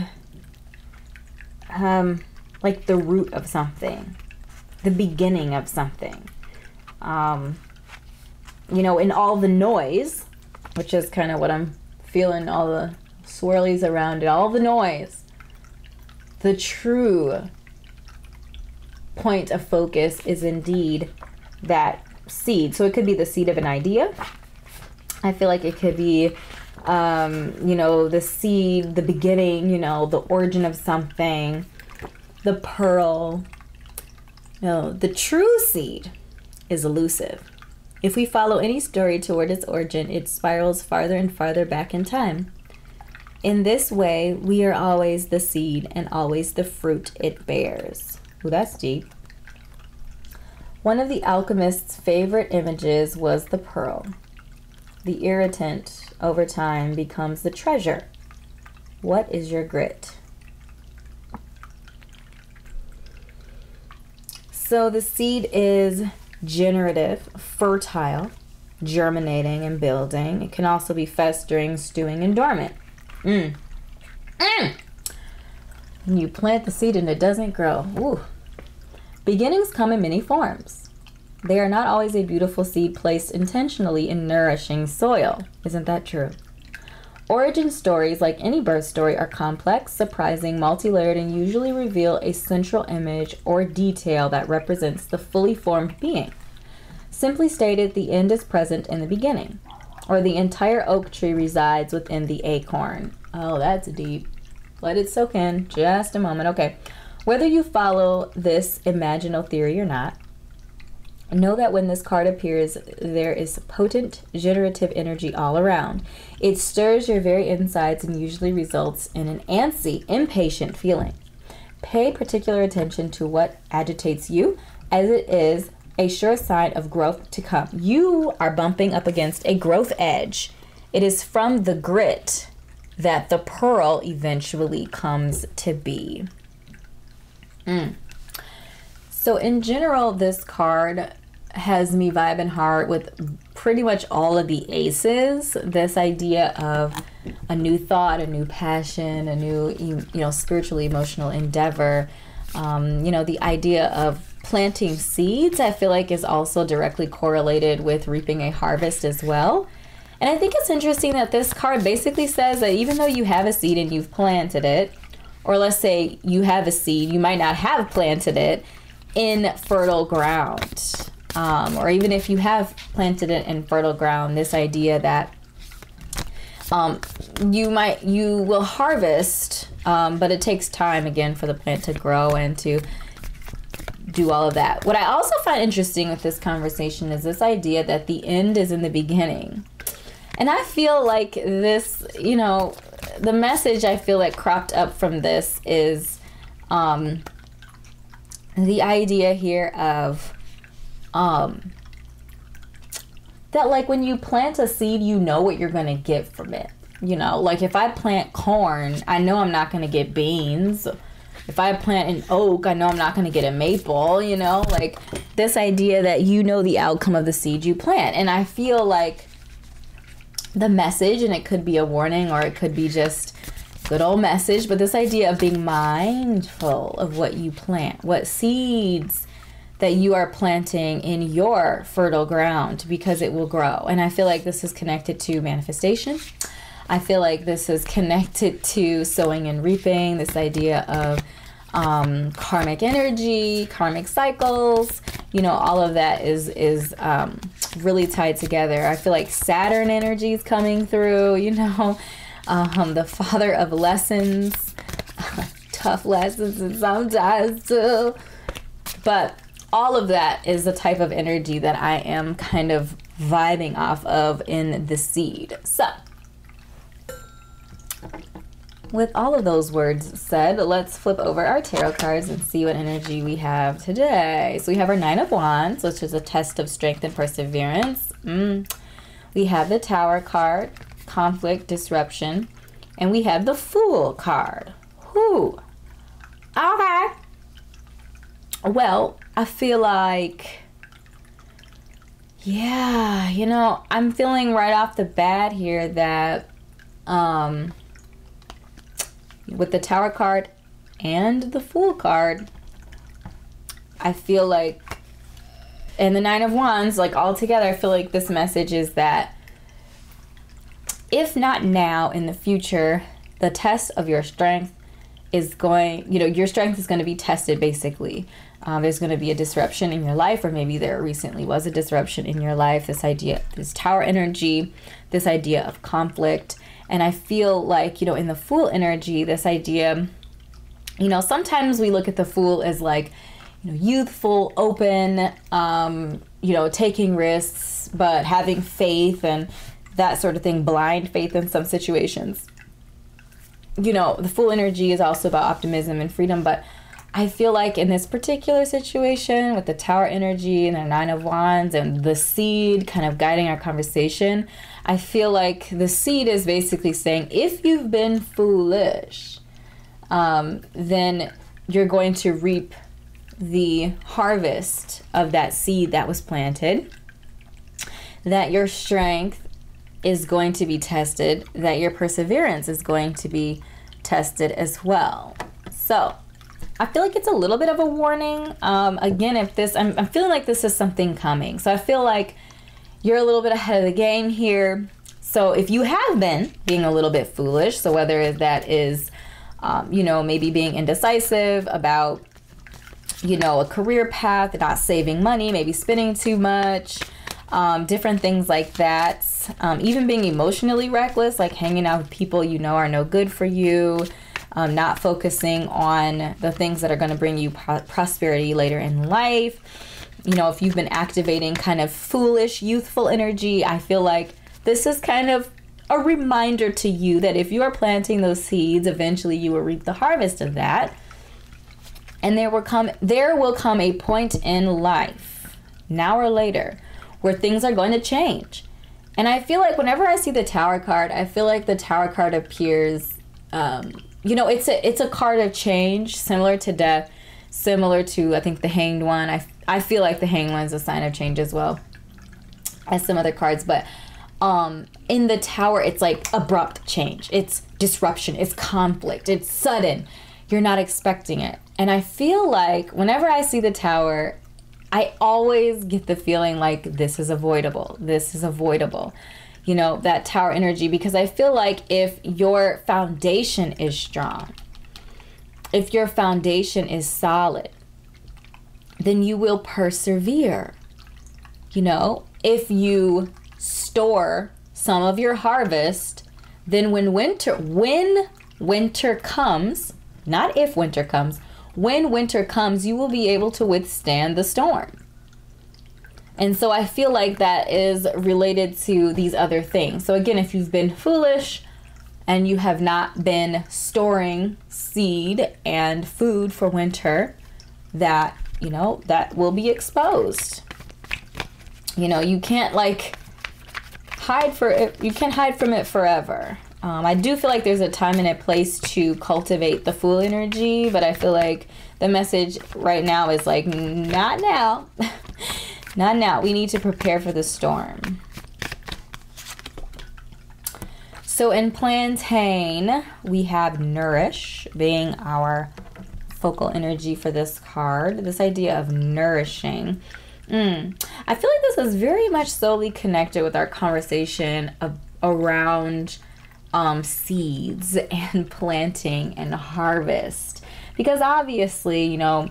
Speaker 1: like the root of something, the beginning of something. You know, in all the noise, which is kind of what I'm feeling, all the swirlies around it, all the noise, the true point of focus is indeed that seed. So it could be the seed of an idea. I feel like it could be you know, the seed, the beginning, you know, the origin of something, the pearl. No, the true seed is elusive. If we follow any story toward its origin, it spirals farther and farther back in time. In this way, we are always the seed and always the fruit it bears. Ooh, that's deep. One of the alchemist's favorite images was the pearl. The irritant, over time, becomes the treasure. What is your grit? So the seed is generative, fertile, germinating and building. It can also be festering, stewing, and dormant. When you plant the seed and it doesn't grow. Ooh. Beginnings come in many forms. They are not always a beautiful seed placed intentionally in nourishing soil. Isn't that true? Origin stories, like any birth story, are complex, surprising, multi-layered, and usually reveal a central image or detail that represents the fully formed being. Simply stated, the end is present in the beginning, or the entire oak tree resides within the acorn. Oh, that's deep. Let it soak in just a moment. Okay. Whether you follow this imaginal theory or not, Know that when this card appears, there is potent generative energy all around. It stirs your very insides and usually results in an antsy, impatient feeling. Pay particular attention to what agitates you, as it is a sure sign of growth to come. You are bumping up against a growth edge. It is from the grit that the pearl eventually comes to be. So in general, this card has me vibing hard with pretty much all of the aces. This idea of a new thought, a new passion, a new, spiritual, emotional endeavor. The idea of planting seeds, I feel like, is also directly correlated with reaping a harvest as well. And I think it's interesting that this card basically says that even though you have a seed and you've planted it, or let's say you have a seed, you might not have planted it in fertile ground. Or even if you have planted it in fertile ground, this idea that you will harvest, but it takes time again for the plant to grow and to do all of that. What I also find interesting with this conversation is this idea that the end is in the beginning. And I feel like this, the message I feel like cropped up from this is the idea here of that, like, when you plant a seed, you know what you're going to get from it. Like if I plant corn, I know I'm not going to get beans. If I plant an oak, I know I'm not going to get a maple, like this idea that the outcome of the seed you plant. And I feel like the message, and it could be a warning or it could be just good old message, but this idea of being mindful of what you plant, what seeds that you are planting in your fertile ground, because it will grow. And I feel like this is connected to manifestation. I feel like this is connected to sowing and reaping, this idea of karmic energy, karmic cycles, all of that is really tied together. I feel like Saturn energy is coming through, the father of lessons, tough lessons and sometimes too. But all of that is the type of energy that I am kind of vibing off of in the seed. So, with all of those words said, let's flip over our tarot cards and see what energy we have today. So we have our Nine of Wands, which is a test of strength and perseverance. We have the Tower card, conflict, disruption. And we have the Fool card. Whew. Okay. Well, I feel like, I'm feeling right off the bat here that with the Tower card and the Fool card, I feel like, and the Nine of Wands, like all together, I feel like this message is that if not now, in the future, the test of your strength is going, your strength is going to be tested basically. There's going to be a disruption in your life, or maybe there recently was a disruption in your life. This idea, this Tower energy, this idea of conflict. And I feel like, in the Fool energy, this idea, sometimes we look at the Fool as like, youthful, open, taking risks, but having faith and that sort of thing, blind faith in some situations. The Fool energy is also about optimism and freedom, but I feel like in this particular situation with the Tower energy and the Nine of Wands and the seed kind of guiding our conversation, I feel like the seed is basically saying, if you've been foolish, then you're going to reap the harvest of that seed that was planted, that your strength is going to be tested, that your perseverance is going to be tested as well. So I feel like it's a little bit of a warning. Again, if this, I'm feeling like this is something coming. So I feel like you're a little bit ahead of the game here. So if you have been being a little bit foolish, so whether that is, maybe being indecisive about, a career path, not saving money, maybe spending too much, different things like that. Even being emotionally reckless, like hanging out with people are no good for you. Not focusing on the things that are going to bring you prosperity later in life. you know, if you've been activating kind of foolish, youthful energy, I feel like this is kind of a reminder to you that if you are planting those seeds, eventually you will reap the harvest of that. And there will come a point in life, now or later, where things are going to change. And I feel like whenever I see the Tower card, I feel like the Tower card appears, you know, it's a card of change, similar to death, similar to, I think, the Hanged One. I feel like the Hanged One is a sign of change as well as some other cards. But in the Tower, it's like abrupt change. It's disruption. It's conflict. It's sudden. You're not expecting it. And I feel like whenever I see the Tower, I always get the feeling like this is avoidable. This is avoidable. You know, that Tower energy, because I feel like if your foundation is strong, if your foundation is solid, then you will persevere. You know, if you store some of your harvest, then when winter comes, not if winter comes, when winter comes, you will be able to withstand the storm. And so I feel like that is related to these other things. So again, if you've been foolish and you have not been storing seed and food for winter, that, you know, that will be exposed. You know, you can't like hide for it. You can't hide from it forever. I do feel like there's a time and a place to cultivate the Fool energy, but I feel like the message right now is like, not now. Not now. We need to prepare for the storm. So in Plantain, we have Nourish being our focal energy for this card. This idea of nourishing. I feel like this is very much solely connected with our conversation around seeds and planting and harvest. Because obviously, you know,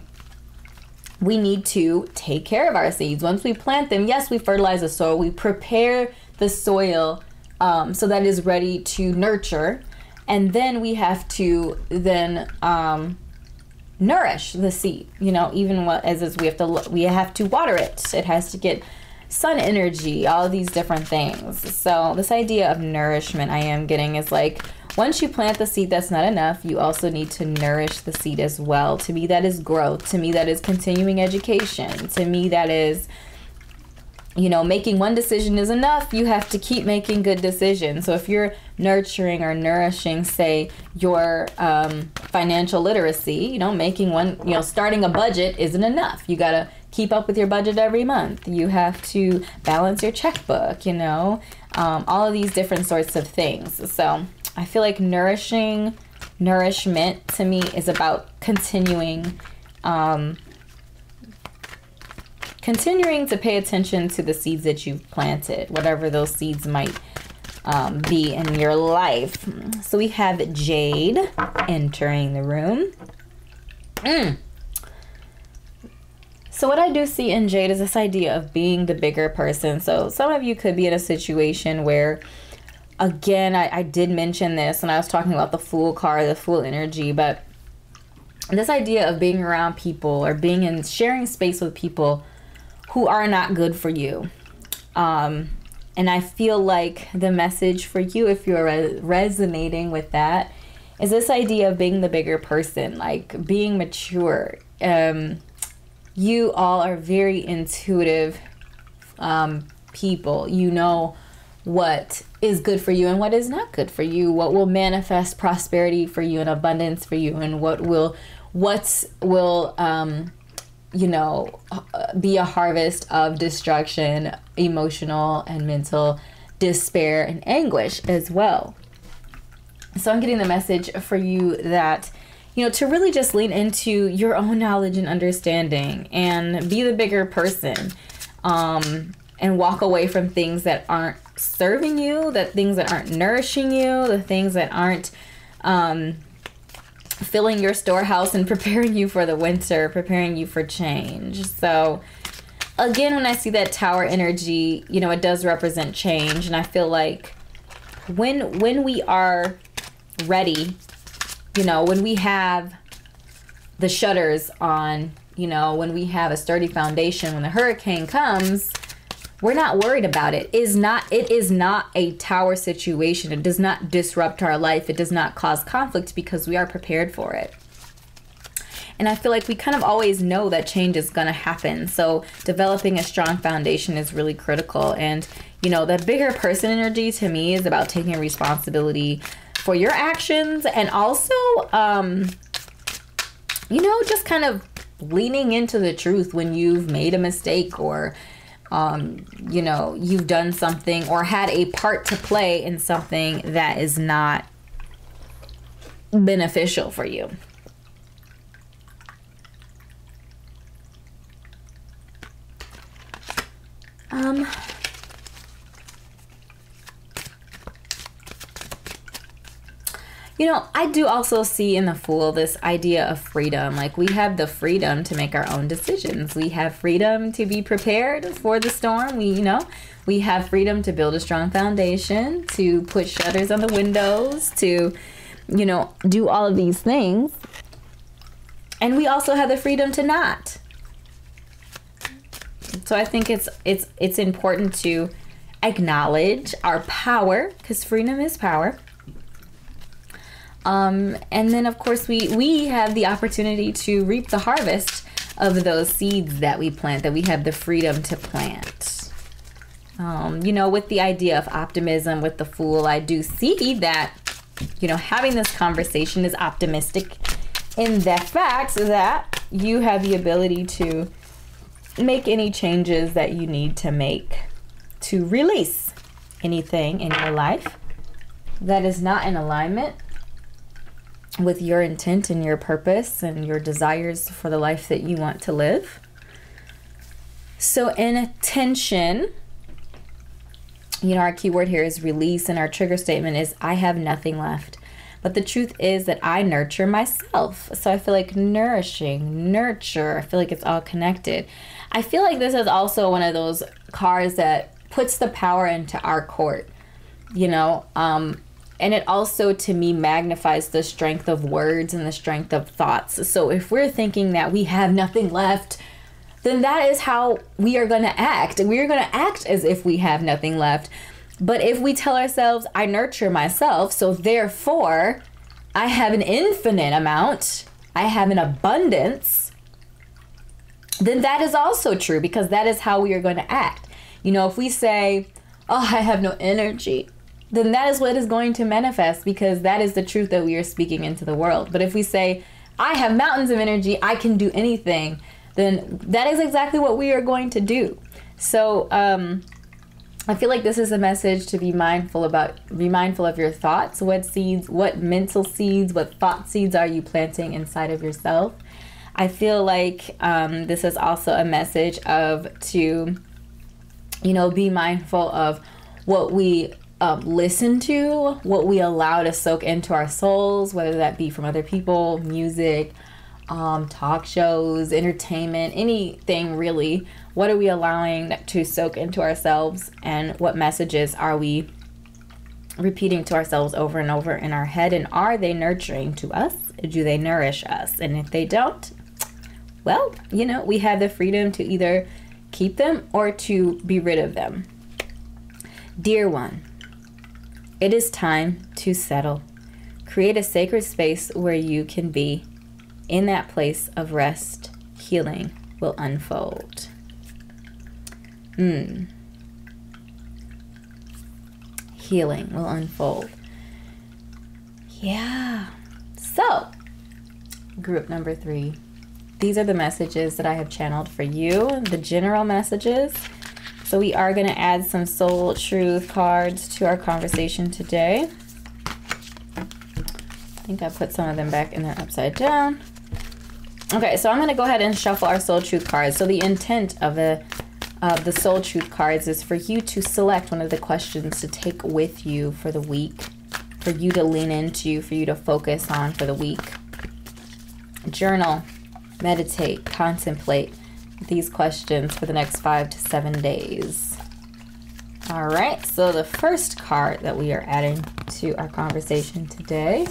Speaker 1: we need to take care of our seeds. Once we plant them, yes, we fertilize the soil. We prepare the soil so that is ready to nurture. And then we have to then nourish the seed. You know, even as we have to water it. It has to get sun energy, all of these different things. So this idea of nourishment I am getting is like, once you plant the seed, that's not enough. You also need to nourish the seed as well. To me, that is growth. To me, that is continuing education. To me, that is, you know, making one decision is enough. You have to keep making good decisions. So if you're nurturing or nourishing, say, your financial literacy, you know, making one, you know, starting a budget isn't enough. You got to keep up with your budget every month. You have to balance your checkbook, you know, all of these different sorts of things. So I feel like nourishment to me is about continuing to pay attention to the seeds that you've planted, whatever those seeds might be in your life. So we have Jade entering the room. So what I do see in Jade is this idea of being the bigger person. So some of you could be in a situation where, again, I did mention this when I was talking about the Fool card, the Fool energy, but this idea of being around people or being in sharing space with people who are not good for you. And I feel like the message for you, if you're resonating with that, is this idea of being the bigger person, like being mature. You all are very intuitive people. You know what is good for you and what is not good for you, what will manifest prosperity for you and abundance for you, and what will you know, be a harvest of destruction, emotional and mental despair and anguish as well. So I'm getting the message for you that, you know, to really just lean into your own knowledge and understanding and be the bigger person, and walk away from things that aren't serving you, things that aren't nourishing you, the things that aren't filling your storehouse and preparing you for the winter, preparing you for change. So again, when I see that Tower energy, you know, it does represent change. And I feel like when we are ready, you know, when we have the shutters on you know, when we have a sturdy foundation, when the hurricane comes, we're not worried about it. It is not a tower situation. It does not disrupt our life. It does not cause conflict because we are prepared for it. And I feel like we kind of always know that change is going to happen. So developing a strong foundation is really critical. And, you know, the bigger person energy to me is about taking responsibility for your actions, and also, you know, just kind of leaning into the truth when you've made a mistake, or, you know, you've done something or had a part to play in something that is not beneficial for you. You know, I do also see in the Fool this idea of freedom. Like, we have the freedom to make our own decisions. We have freedom to be prepared for the storm. We have freedom to build a strong foundation, to put shutters on the windows, to, you know, do all of these things. And we also have the freedom to not. So I think it's important to acknowledge our power, because freedom is power. And then, of course, we have the opportunity to reap the harvest of those seeds that we plant, that we have the freedom to plant. You know, with the idea of optimism with the Fool, I do see that, you know, having this conversation is optimistic in the fact that you have the ability to make any changes that you need to make to release anything in your life that is not in alignment with your intent and your purpose and your desires for the life that you want to live. So in attention, you know, our keyword here is release, and our trigger statement is I have nothing left. But the truth is that I nurture myself. So I feel like nurture, I feel like it's all connected. I feel like this is also one of those cards that puts the power into our court, you know, and it also, to me, magnifies the strength of words and the strength of thoughts. So if we're thinking that we have nothing left, then that is how we are going to act. We are going to act as if we have nothing left. But if we tell ourselves, I nurture myself, so therefore I have an infinite amount, I have an abundance, then that is also true, because that is how we are going to act. You know, if we say, oh, I have no energy, then that is what is going to manifest, because that is the truth that we are speaking into the world. But if we say, I have mountains of energy, I can do anything, then that is exactly what we are going to do. So I feel like this is a message to be mindful of your thoughts. What seeds, what mental seeds, what thought seeds are you planting inside of yourself? I feel like this is also a message to, you know, be mindful of what we listen to, what we allow to soak into our souls, whether that be from other people, music, talk shows, entertainment, anything really. What are we allowing to soak into ourselves, and what messages are we repeating to ourselves over and over in our head? And are they nurturing to us? Do they nourish us? And if they don't, well, you know, we have the freedom to either keep them or to be rid of them. Dear one, it is time to settle. Create a sacred space where you can be. In that place of rest, healing will unfold. Healing will unfold. Yeah. So, group number 3. These are the messages that I have channeled for you, the general messages. So we are going to add some soul truth cards to our conversation today. I think I put some of them back in there upside down. Okay, so I'm going to go ahead and shuffle our soul truth cards. So the intent of the soul truth cards is for you to select one of the questions to take with you for the week, for you to lean into, for you to focus on for the week. Journal, meditate, contemplate these questions for the next 5 to 7 days. All right, so the first card that we are adding to our conversation today.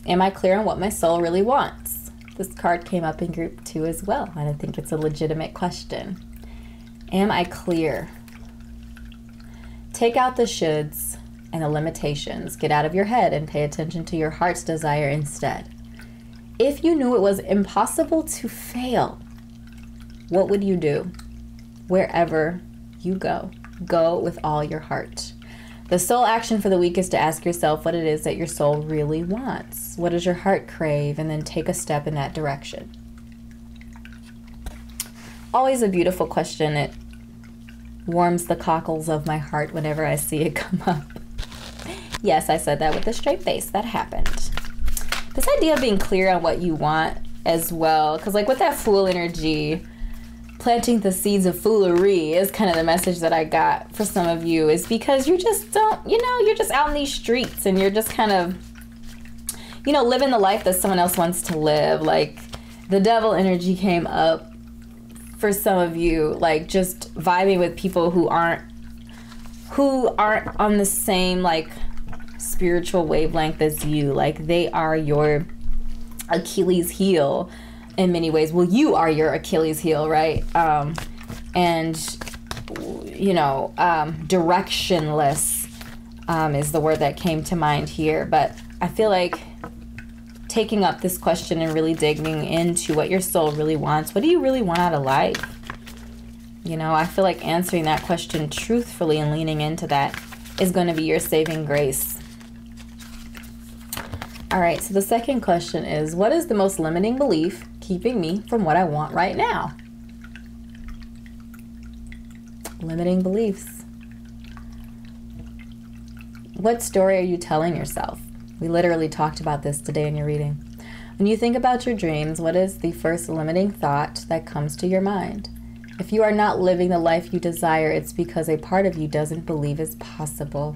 Speaker 1: Am I clear on what my soul really wants? This card came up in group 2 as well, and I think it's a legitimate question. Am I clear? Take out the shoulds and the limitations. Get out of your head and pay attention to your heart's desire instead. If you knew it was impossible to fail, what would you do? Wherever you go, go with all your heart. The soul action for the week is to ask yourself what it is that your soul really wants. What does your heart crave? And then take a step in that direction. Always a beautiful question. It warms the cockles of my heart whenever I see it come up. Yes, I said that with a straight face. That happened. This idea of being clear on what you want as well, because like with that Fool energy, planting the seeds of foolery is kind of the message that I got for some of you, is because you just don't, you're just out in these streets and you're just kind of, living the life that someone else wants to live. Like the devil energy came up for some of you, like just vibing with people who aren't on the same like spiritual wavelength as you. Like they are your Achilles heel in many ways. Well, you are your Achilles heel, right? Directionless is the word that came to mind here. But I feel like taking up this question and really digging into what your soul really wants. What do you really want out of life? I feel like answering that question truthfully and leaning into that is going to be your saving grace. All right, so the second question is, what is the most limiting belief keeping me from what I want right now? Limiting beliefs. What story are you telling yourself? We literally talked about this today in your reading. When you think about your dreams, what is the first limiting thought that comes to your mind? If you are not living the life you desire, it's because a part of you doesn't believe it's possible.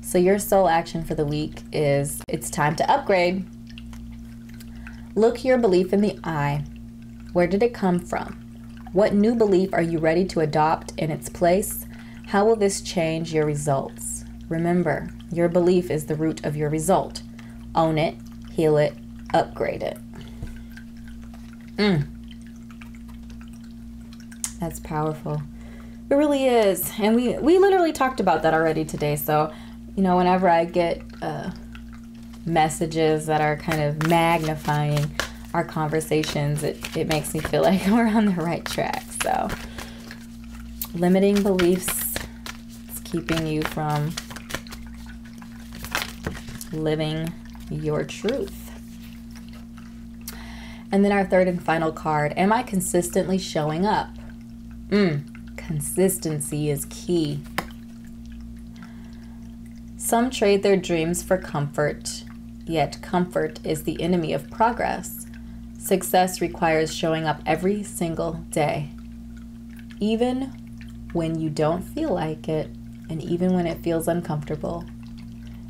Speaker 1: So your soul action for the week is, it's time to upgrade. Look your belief in the eye. Where did it come from? What new belief are you ready to adopt in its place? How will this change your results? Remember, your belief is the root of your result. Own it, heal it, upgrade it. That's powerful. It really is. And we literally talked about that already today. So, whenever I get messages that are kind of magnifying our conversations, it makes me feel like we're on the right track. So, limiting beliefs is keeping you from living your truth. And then our third and final card, am I consistently showing up? Consistency is key. Some trade their dreams for comfort, yet comfort is the enemy of progress. Success requires showing up every single day, even when you don't feel like it, and even when it feels uncomfortable.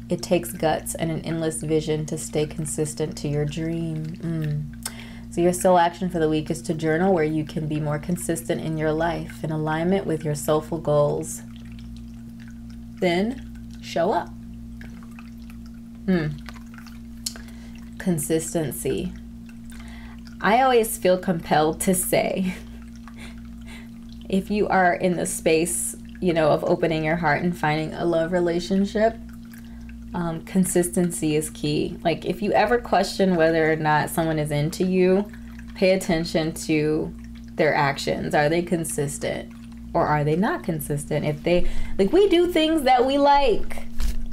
Speaker 1: It takes guts and an endless vision to stay consistent to your dream. So your soul action for the week is to journal where you can be more consistent in your life, in alignment with your soulful goals. Then show up. Consistency. I always feel compelled to say, if you are in the space, of opening your heart and finding a love relationship, consistency is key. Like if you ever question whether or not someone is into you, pay attention to their actions. Are they consistent or are they not consistent? If they, we do things that we like.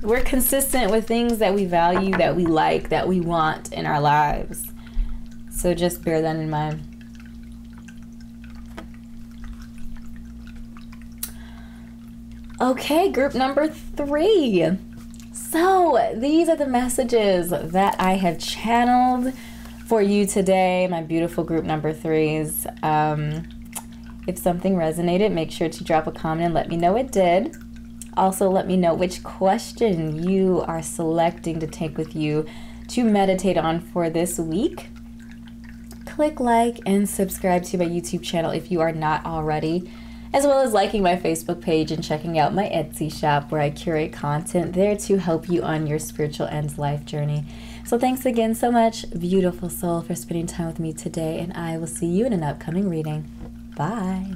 Speaker 1: We're consistent with things that we value, that we like, that we want in our lives. So just bear that in mind. Okay, group number 3. So these are the messages that I have channeled for you today, my beautiful group number 3s. If something resonated, make sure to drop a comment and let me know it did. Also, let me know which question you are selecting to take with you to meditate on for this week. Click like and subscribe to my YouTube channel if you are not already, as well as liking my Facebook page and checking out my Etsy shop where I curate content there to help you on your spiritual and life journey. So thanks again so much, beautiful soul, for spending time with me today, and I will see you in an upcoming reading. Bye.